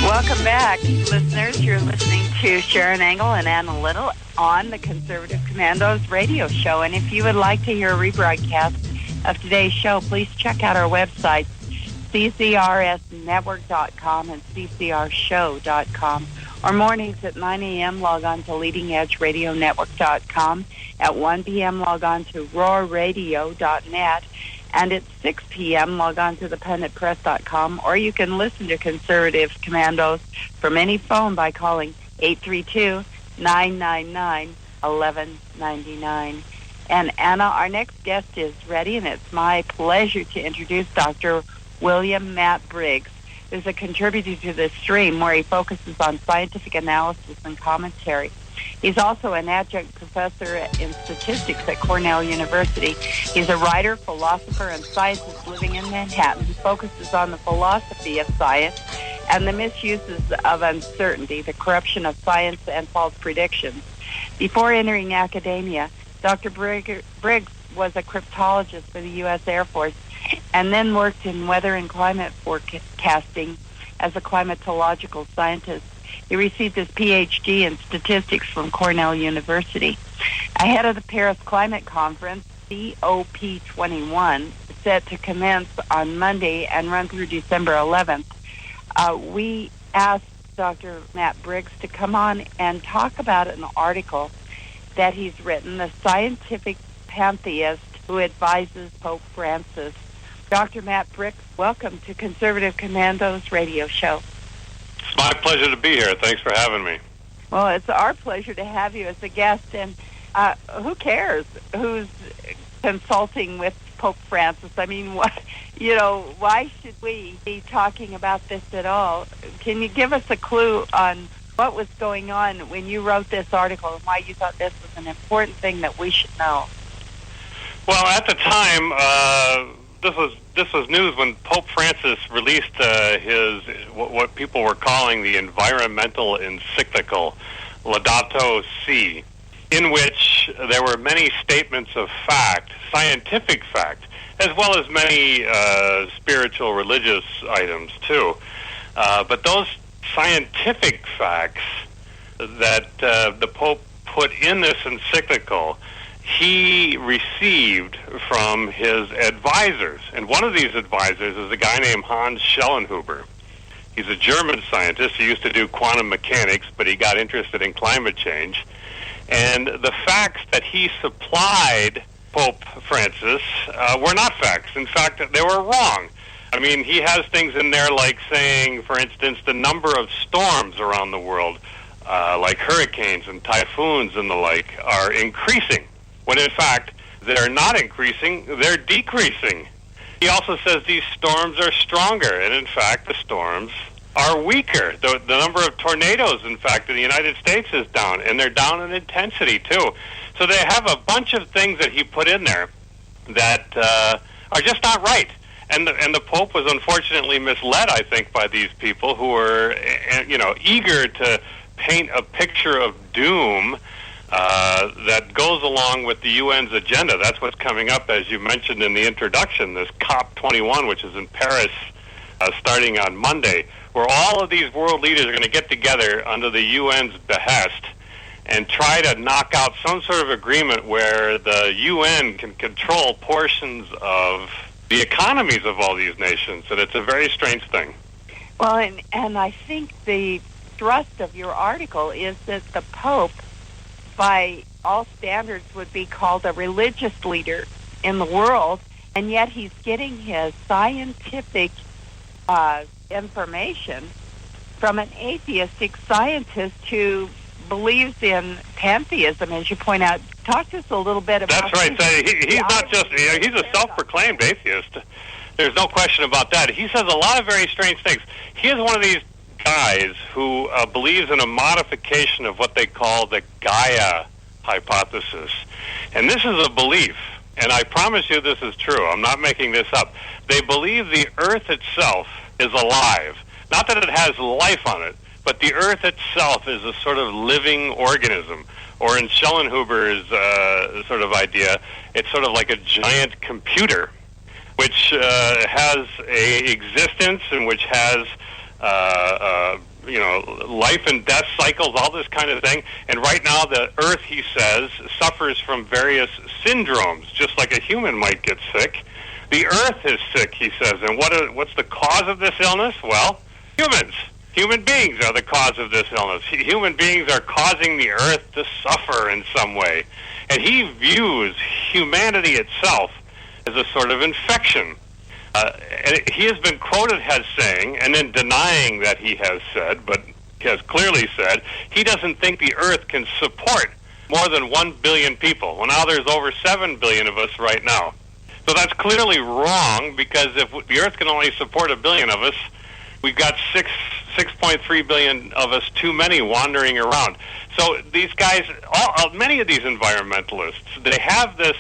Welcome back, listeners. You're listening to Sharon Angle and Anna Little on the Conservative Commando's radio show. And if you would like to hear a rebroadcast of today's show, please check out our website, ccrsnetwork.com and ccrshow.com. Or mornings at 9 a.m., log on to leadingedgeradionetwork.com. At 1 p.m., log on to rawradio.net. And at 6 p.m., log on to thepennantpress.com. Or you can listen to Conservative Commandos from any phone by calling 832-999-1199. And Anna, our next guest is ready, and it's my pleasure to introduce Dr. William Matt Briggs, who's a contributor to this stream where he focuses on scientific analysis and commentary. He's also an adjunct professor in statistics at Cornell University. He's a writer, philosopher, and scientist living in Manhattan. He focuses on the philosophy of science and the misuses of uncertainty, the corruption of science, and false predictions. Before entering academia, Dr. Briggs was a cryptologist for the U.S. Air Force and then worked in weather and climate forecasting as a climatological scientist. He received his Ph.D. in statistics from Cornell University. Ahead of the Paris Climate Conference, COP21, set to commence on Monday and run through December 11th, we asked Dr. Matt Briggs to come on and talk about an article that he's written, The Scientific Pantheist Who Advises Pope Francis. Dr. Matt Briggs, welcome to Conservative Commando's radio show. It's my pleasure to be here. Thanks for having me. Well, it's our pleasure to have you as a guest. And who cares who's consulting with Pope Francis? I mean, why should we be talking about this at all? Can you give us a clue on what was going on when you wrote this article and why you thought this was an important thing that we should know? Well, at the time, this was news when Pope Francis released his what people were calling the environmental encyclical, Laudato Si, in which there were many statements of fact, scientific fact, as well as many spiritual, religious items too. But those scientific facts that the Pope put in this encyclical, he received from his advisors. And one of these advisors is a guy named Hans Schellenhuber. He's a German scientist. He used to do quantum mechanics, but he got interested in climate change. And the facts that he supplied Pope Francis were not facts. In fact, they were wrong. I mean, he has things in there like saying, for instance, the number of storms around the world, like hurricanes and typhoons and the like, are increasing, when in fact they're not increasing, they're decreasing. He also says these storms are stronger, and in fact the storms are weaker. The number of tornadoes, in fact, in the United States is down, and they're down in intensity too. So they have a bunch of things that he put in there that are just not right. And the Pope was unfortunately misled, I think, by these people who were, eager to paint a picture of doom that goes along with the UN's agenda. That's what's coming up, as you mentioned in the introduction, this COP21, which is in Paris starting on Monday, where all of these world leaders are going to get together under the UN's behest and try to knock out some sort of agreement where the UN can control portions of the economies of all these nations. And it's a very strange thing. Well, and I think the thrust of your article is that the Pope, by all standards, would be called a religious leader in the world, and yet he's getting his scientific information from an atheistic scientist who believes in pantheism, as you point out. Talk to us a little bit about... That's right. So he's not just... he's a self-proclaimed atheist. There's no question about that. He says a lot of very strange things. He is one of these guys who believes in a modification of what they call the Gaia hypothesis. And this is a belief, and I promise you this is true. I'm not making this up. They believe the Earth itself is alive. Not that it has life on it, but the Earth itself is a sort of living organism. Or in Schellenhuber's sort of idea, it's sort of like a giant computer, which has a existence and which has life and death cycles, all this kind of thing. And right now the Earth, he says, suffers from various syndromes, just like a human might get sick. The Earth is sick, he says. And what's the cause of this illness? Well, humans. Human beings are the cause of this illness. Human beings are causing the Earth to suffer in some way. And he views humanity itself as a sort of infection. And he has been quoted as saying, and then denying that he has said, but he has clearly said, he doesn't think the Earth can support more than 1 billion people. Well, now there's over 7 billion of us right now. So that's clearly wrong, because if the Earth can only support 1 billion of us, we've got 6.3 billion of us too many wandering around. So these guys, many of these environmentalists, they have this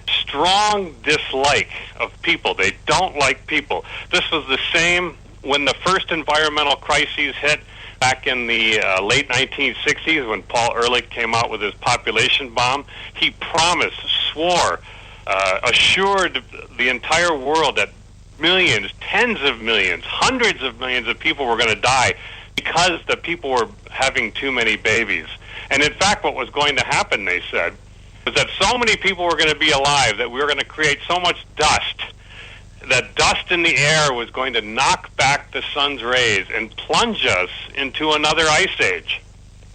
strong dislike of people. They don't like people. This was the same when the first environmental crises hit back in the late 1960s, when Paul Ehrlich came out with his population bomb. He promised, swore, assured the entire world that millions, tens of millions, hundreds of millions of people were going to die because the people were having too many babies. And in fact, what was going to happen, they said, was that so many people were going to be alive that we were going to create so much dust, that dust in the air was going to knock back the sun's rays and plunge us into another ice age.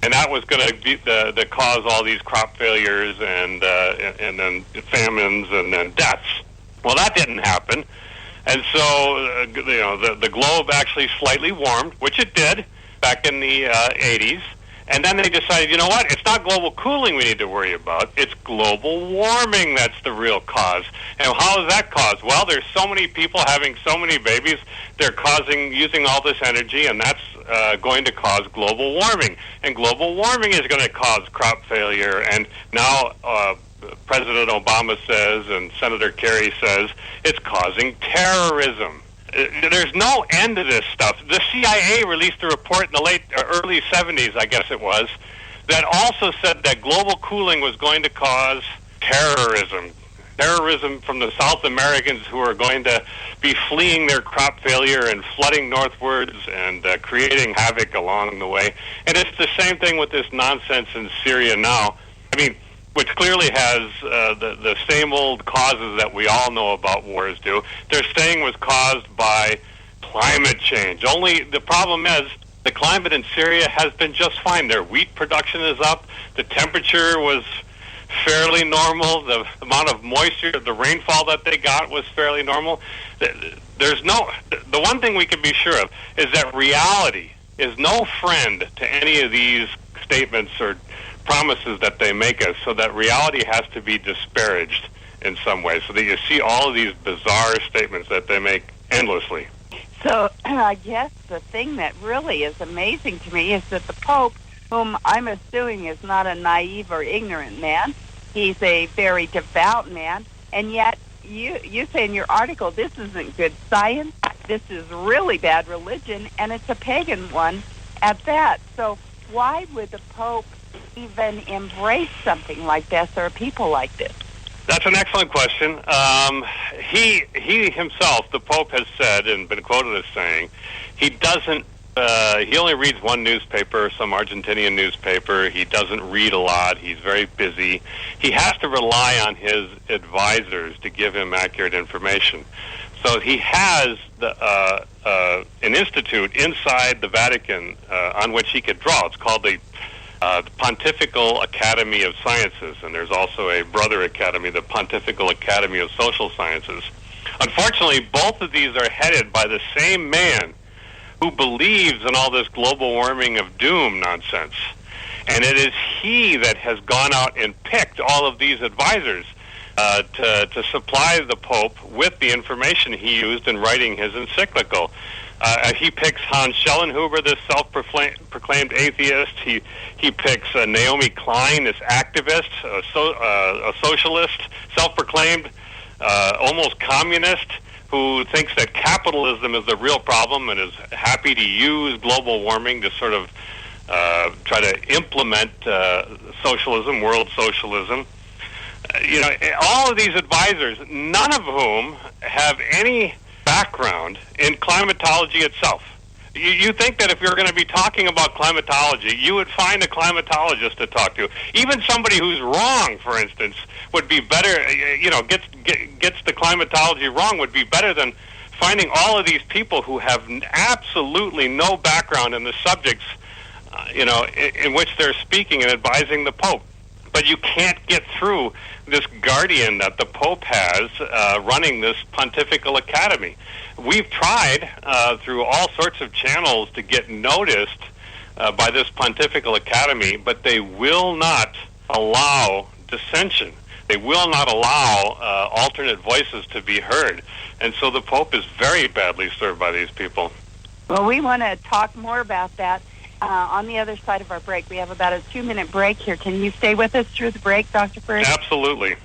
And that was going to be the cause all these crop failures and then famines and then deaths. Well, that didn't happen. And so, the globe actually slightly warmed, which it did back in the 80s. And then they decided, you know what, it's not global cooling we need to worry about. It's global warming that's the real cause. And how is that caused? Well, there's so many people having so many babies, they're using all this energy, and that's going to cause global warming. And global warming is going to cause crop failure. And now President Obama says, and Senator Kerry says, it's causing terrorism. There's no end to this stuff. The CIA released a report in the early 70s, I guess it was, that also said that global cooling was going to cause terrorism. Terrorism from the South Americans who are going to be fleeing their crop failure and flooding northwards and creating havoc along the way. And it's the same thing with this nonsense in Syria now. I mean, which clearly has the same old causes that we all know about wars do. They're saying was caused by climate change. Only the problem is the climate in Syria has been just fine. Their wheat production is up. The temperature was fairly normal. The amount of moisture, the rainfall that they got was fairly normal. The one thing we can be sure of is that reality is no friend to any of these statements or promises that they make us, so that reality has to be disparaged in some way, so that you see all of these bizarre statements that they make endlessly. So I guess the thing that really is amazing to me is that the Pope, whom I'm assuming is not a naive or ignorant man, he's a very devout man, and yet you say in your article, this isn't good science, this is really bad religion, and it's a pagan one at that. So why would the Pope even embrace something like this or people like this? That's an excellent question. He himself, the Pope, has said and been quoted as saying he doesn't. He only reads one newspaper, some Argentinian newspaper. He doesn't read a lot. He's very busy. He has to rely on his advisors to give him accurate information. So he has an institute inside the Vatican on which he could draw. It's called the Pontifical Academy of Sciences, and there's also a brother academy, the Pontifical Academy of Social Sciences. Unfortunately, both of these are headed by the same man who believes in all this global warming of doom nonsense. And it is he that has gone out and picked all of these advisors to supply the Pope with the information he used in writing his encyclical. He picks Hans Schellenhuber, this self-proclaimed atheist. He picks Naomi Klein, this activist, a socialist, self-proclaimed, almost communist, who thinks that capitalism is the real problem and is happy to use global warming to sort of try to implement socialism, world socialism. All of these advisors, none of whom have any background in climatology itself. You think that if you're going to be talking about climatology, you would find a climatologist to talk to. Even somebody who's wrong, for instance, would be better, gets the climatology wrong, would be better than finding all of these people who have absolutely no background in the subjects, in which they're speaking and advising the Pope. But you can't get through this guardian that the Pope has running this pontifical academy. We've tried through all sorts of channels to get noticed by this pontifical academy, but they will not allow dissension. They will not allow alternate voices to be heard. And so the Pope is very badly served by these people. Well, we want to talk more about that on the other side of our break. We have about a 2-minute break here. Can you stay with us through the break, Dr. Briggs? Absolutely.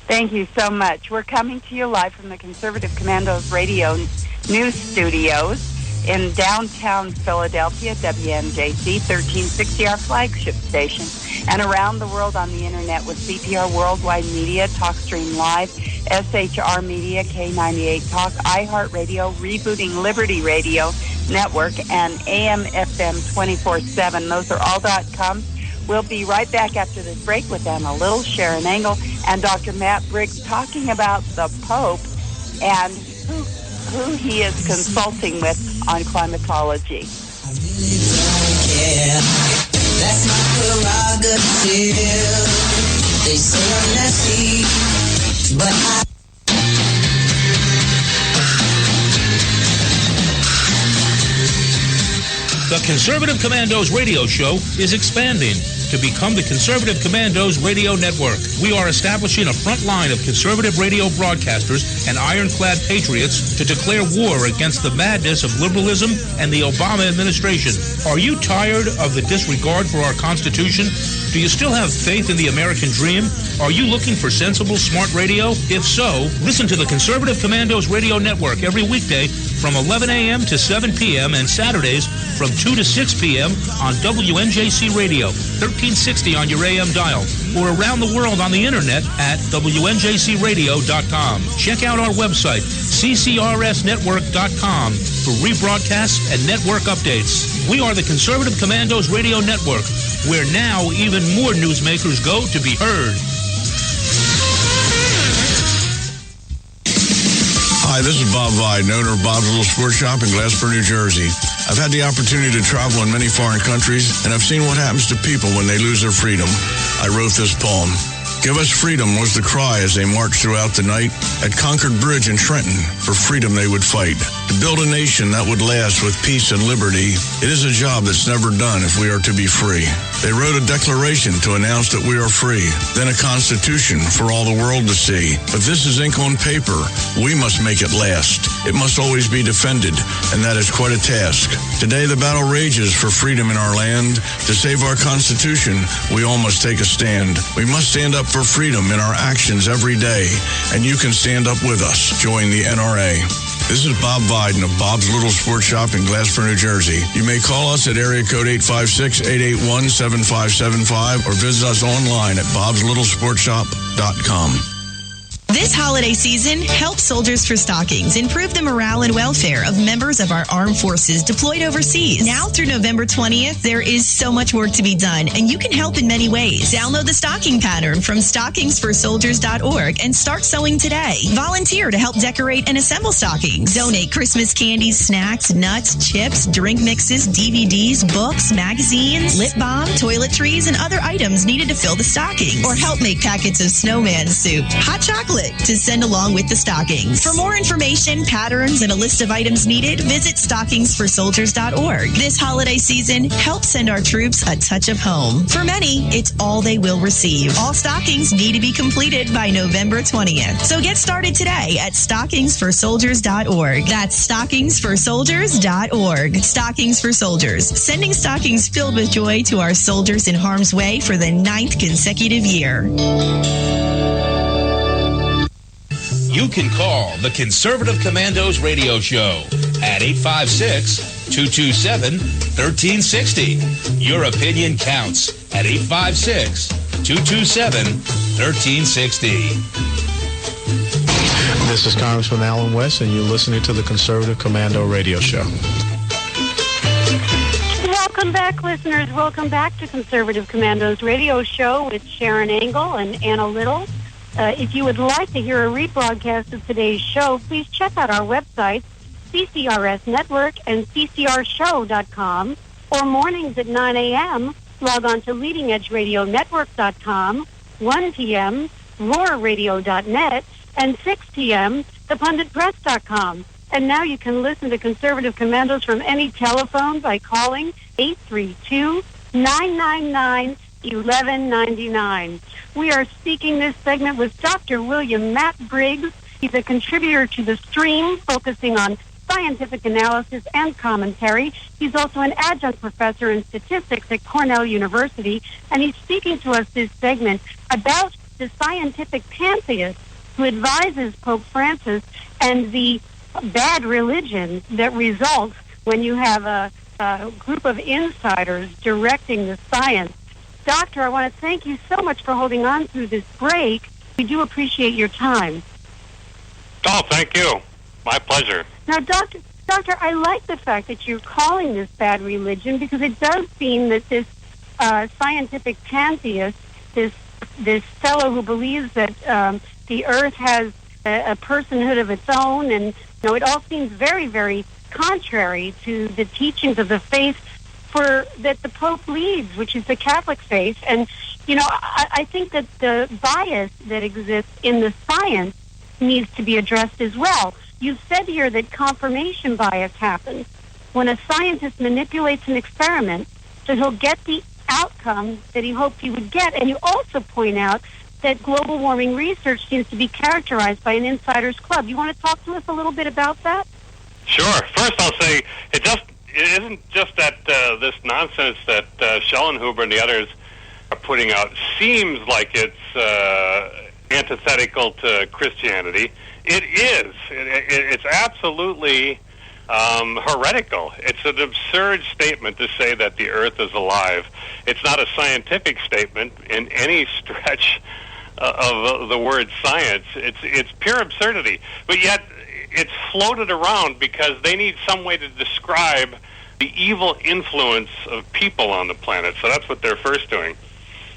Thank you so much. We're coming to you live from the Conservative Commandos Radio News Studios in downtown Philadelphia, WNJC 1360, our flagship station, and around the world on the internet with CPR Worldwide Media, TalkStream Live, SHR Media, K98 Talk, iHeartRadio, Rebooting Liberty Radio Network, and AM/FM 24/7. Those are all .com. We'll be right back after this break with Anna Little, Sharon Engel, and Dr. Matt Briggs talking about the Pope and who he is consulting with on climatology. I really don't care. That's my prerogative. They say I'm nasty, but I... The Conservative Commandos radio show is expanding to become the Conservative Commandos Radio Network. We are establishing a front line of conservative radio broadcasters and ironclad patriots to declare war against the madness of liberalism and the Obama administration. Are you tired of the disregard for our Constitution? Do you still have faith in the American dream? Are you looking for sensible, smart radio? If so, listen to the Conservative Commandos Radio Network every weekday from 11 a.m. to 7 p.m. and Saturdays from 2 to 6 p.m. on WNJC Radio, 1360 on your AM dial, or around the world on the internet at WNJCradio.com. Check out our website, CCRSnetwork.com, for rebroadcasts and network updates. We are the Conservative Commandos Radio Network, where now even more newsmakers go to be heard. Hi, this is Bob Vide, owner of Bob's Little Sports Shop in Glassboro, New Jersey. I've had the opportunity to travel in many foreign countries, and I've seen what happens to people when they lose their freedom. I wrote this poem. Give us freedom was the cry as they marched throughout the night. At Concord Bridge in Trenton, for freedom they would fight. To build a nation that would last with peace and liberty, it is a job that's never done if we are to be free. They wrote a declaration to announce that we are free, then a constitution for all the world to see. But this is ink on paper. We must make it last. It must always be defended, and that is quite a task. Today the battle rages for freedom in our land. To save our Constitution, we all must take a stand. We must stand up for freedom in our actions every day, and you can stand up with us. Join the NRA. This is Bob Biden of Bob's Little Sports Shop in Glassboro, New Jersey. You may call us at area code 856-881-7575 or visit us online at bobslittle.sportshop.com. This holiday season, help Soldiers for Stockings improve the morale and welfare of members of our armed forces deployed overseas. Now through November 20th, there is so much work to be done, and you can help in many ways. Download the stocking pattern from stockingsforsoldiers.org and start sewing today. Volunteer to help decorate and assemble stockings. Donate Christmas candies, snacks, nuts, chips, drink mixes, DVDs, books, magazines, lip balm, toiletries, and other items needed to fill the stocking. Or help make packets of snowman soup, hot chocolate, to send along with the stockings. For more information, patterns, and a list of items needed, visit stockingsforsoldiers.org. This holiday season, help send our troops a touch of home. For many, it's all they will receive. All stockings need to be completed by November 20th. So get started today at stockingsforsoldiers.org. That's stockingsforsoldiers.org. Stockings for Soldiers, sending stockings filled with joy to our soldiers in harm's way for the 9th consecutive year. You can call the Conservative Commandos radio show at 856-227-1360. Your opinion counts at 856-227-1360. This is Congressman Alan West, and you're listening to the Conservative Commando radio show. Welcome back, listeners. Welcome back to Conservative Commando's radio show with Sharon Engel and Anna Little. If you would like to hear a rebroadcast of today's show, please check out our websites, CCRS Network and CCRShow.com, or mornings at 9 a.m., log on to leadingedgeradionetwork.com, 1 p.m., roarradio.net, and 6 p.m., thepunditpress.com. And now you can listen to Conservative Commandos from any telephone by calling 832-999-1199. We are speaking this segment with Dr. William Matt Briggs. He's a contributor to The Stream, focusing on scientific analysis and commentary. He's also an adjunct professor in statistics at Cornell University, and he's speaking to us this segment about the scientific pantheist who advises Pope Francis and the bad religion that results when you have a group of insiders directing the science. Doctor, I want to thank you so much for holding on through this break. We do appreciate your time. Oh, thank you. My pleasure. Now, Doctor, I like the fact that you're calling this bad religion, because it does seem that this scientific pantheist, this fellow who believes that the Earth has a personhood of its own, and it all seems very, very contrary to the teachings of the faith that the Pope leads, which is the Catholic faith. And, I think that the bias that exists in the science needs to be addressed as well. You've said here that confirmation bias happens when a scientist manipulates an experiment so he'll get the outcome that he hoped he would get. And you also point out that global warming research seems to be characterized by an insider's club. You want to talk to us a little bit about that? Sure. First, I'll say it isn't just that this nonsense that Schellenhuber and the others are putting out seems like it's antithetical to Christianity. It is. It's absolutely heretical. It's an absurd statement to say that the Earth is alive. It's not a scientific statement in any stretch of the word science. It's pure absurdity. But yet it's floated around because they need some way to describe the evil influence of people on the planet. So that's what they're first doing.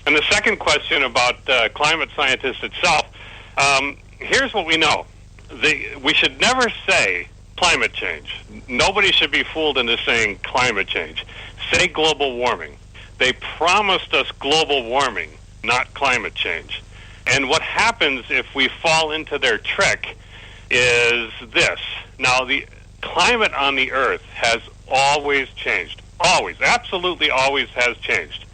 And the second question about climate scientists itself, here's what we know. We should never say climate change. Nobody should be fooled into saying climate change. Say global warming. They promised us global warming, not climate change. And what happens if we fall into their trick is this. Now, the climate on the Earth has always changed. Always. Absolutely always has changed.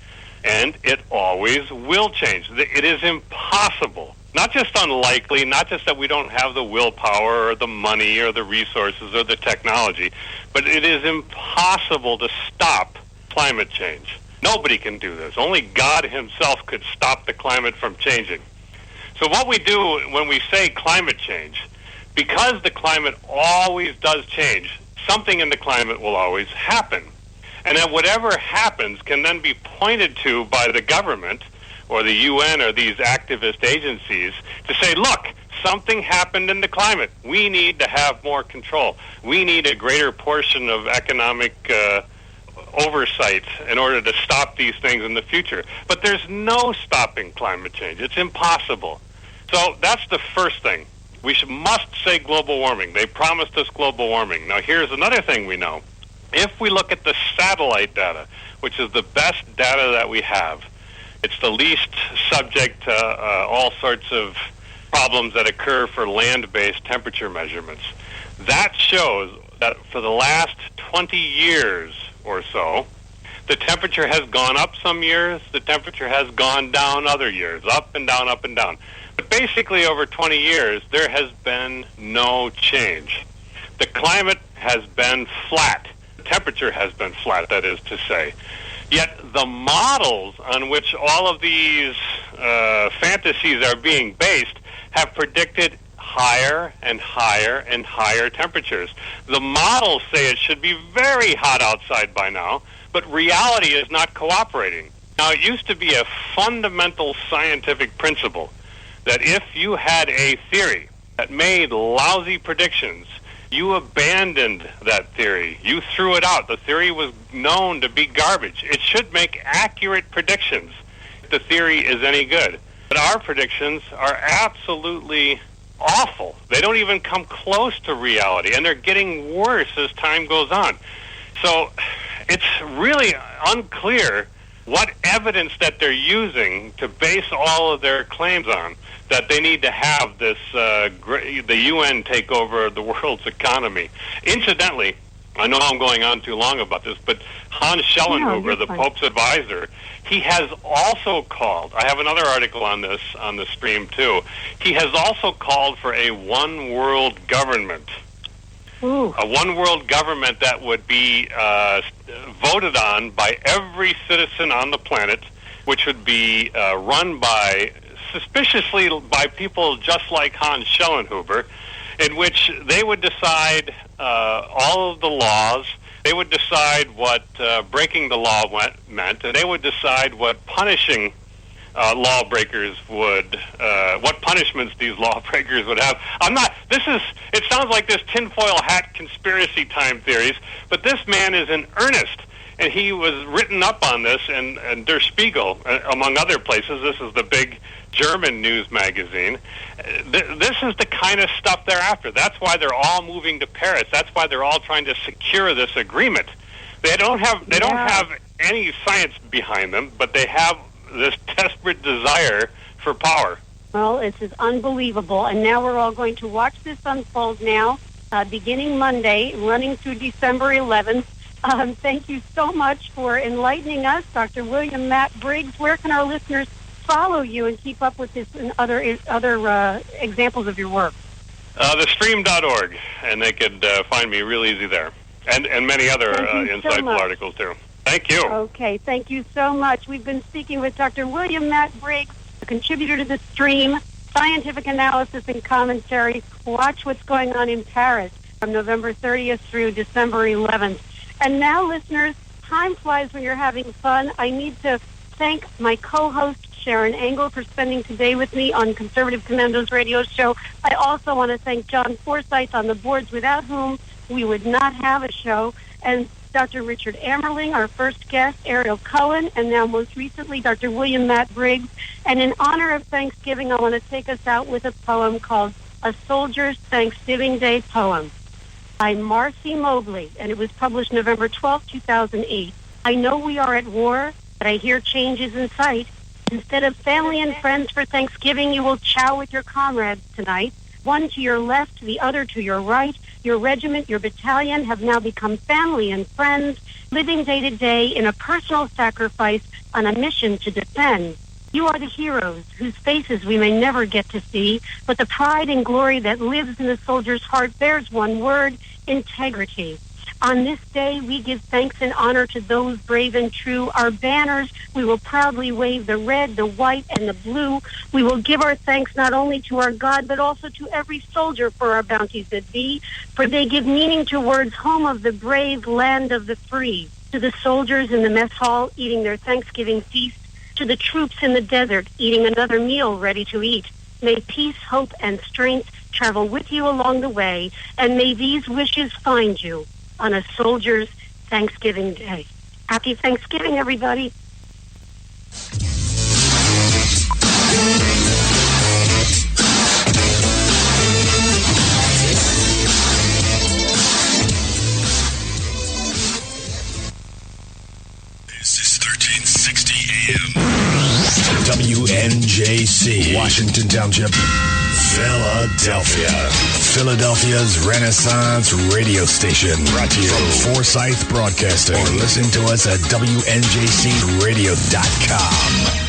And it always will change. It is impossible. Not just unlikely, not just that we don't have the willpower or the money or the resources or the technology, but it is impossible to stop climate change. Nobody can do this. Only God himself could stop the climate from changing. So what we do when we say climate change, because the climate always does change, something in the climate will always happen. And that whatever happens can then be pointed to by the government or the UN or these activist agencies to say, look, something happened in the climate. We need to have more control. We need a greater portion of economic oversight in order to stop these things in the future. But there's no stopping climate change. It's impossible. So that's the first thing. We must say global warming. They promised us global warming. Now here's another thing we know. If we look at the satellite data, which is the best data that we have, it's the least subject to all sorts of problems that occur for land-based temperature measurements. That shows that for the last 20 years or so, the temperature has gone up some years, the temperature has gone down other years, up and down, up and down. But basically over 20 years, there has been no change. The climate has been flat. The temperature has been flat, that is to say. Yet the models on which all of these fantasies are being based have predicted higher and higher and higher temperatures. The models say it should be very hot outside by now, but reality is not cooperating. Now, it used to be a fundamental scientific principle that if you had a theory that made lousy predictions, You abandoned that theory. You threw it out. The theory was known to be garbage. It should make accurate predictions if the theory is any good. But our predictions are absolutely awful. They don't even come close to reality, and they're getting worse as time goes on. So it's really unclear what evidence that they're using to base all of their claims on, that they need to have this the UN take over the world's economy. Incidentally, I know I'm going on too long about this, but Hans Schellenhuber, the Pope's advisor, he has also called, I have another article on this on the stream too, he has also called for a one-world government. Ooh. A one-world government that would be voted on by every citizen on the planet, which would be run by, suspiciously, by people just like Hans Schellenhuber, in which they would decide all of the laws. They would decide what breaking the law meant, and they would decide what punishing lawbreakers would, what punishments these lawbreakers would have. It sounds like this tinfoil hat conspiracy time theories, but this man is in earnest, and he was written up on this in Der Spiegel, among other places. This is the big German news magazine. This is the kind of stuff they're after. That's why they're all moving to Paris. That's why they're all trying to secure this agreement. They don't have any science behind them, but they have this desperate desire for power. Well, it's just unbelievable. And now we're all going to watch this unfold now, beginning Monday, running through December 11th. Thank you so much for enlightening us, Dr. William Matt Briggs. Where can our listeners follow you and keep up with this and other examples of your work? Thestream.org, and they could find me real easy there. And many other insightful articles, too. Thank you. Okay, thank you so much. We've been speaking with Dr. William Matt Briggs, a contributor to the stream, scientific analysis and commentary. Watch what's going on in Paris from November 30th through December 11th. And now, listeners, time flies when you're having fun. I need to thank my co-host, Sharon Engel, for spending today with me on Conservative Commando's radio show. I also want to thank John Forsyth on the boards, without whom we would not have a show, and Dr. Richard Ammerling, our first guest, Ariel Cohen, and now most recently Dr. William Matt Briggs. And in honor of Thanksgiving, I want to take us out with a poem called A Soldier's Thanksgiving Day Poem by Marcy Mobley, and it was published November 12, 2008. I know we are at war, but I hear change is in sight. Instead of family and friends for Thanksgiving, you will chow with your comrades tonight. One to your left, the other to your right. Your regiment, your battalion have now become family and friends, living day to day in a personal sacrifice on a mission to defend. You are the heroes whose faces we may never get to see, but the pride and glory that lives in the soldier's heart bears one word: integrity. On this day, we give thanks and honor to those brave and true. Our banners, we will proudly wave the red, the white, and the blue. We will give our thanks not only to our God, but also to every soldier for our bounties that be, for they give meaning to words, home of the brave, land of the free. To the soldiers in the mess hall eating their Thanksgiving feast, to the troops in the desert eating another meal ready to eat. May peace, hope, and strength travel with you along the way, and may these wishes find you on a soldier's Thanksgiving Day. Happy Thanksgiving, everybody. This is 1360 AM. WNJC, Washington Township, Philadelphia. Philadelphia's Renaissance radio station. Brought to you from Forsyth Broadcasting. Or listen to us at WNJCradio.com.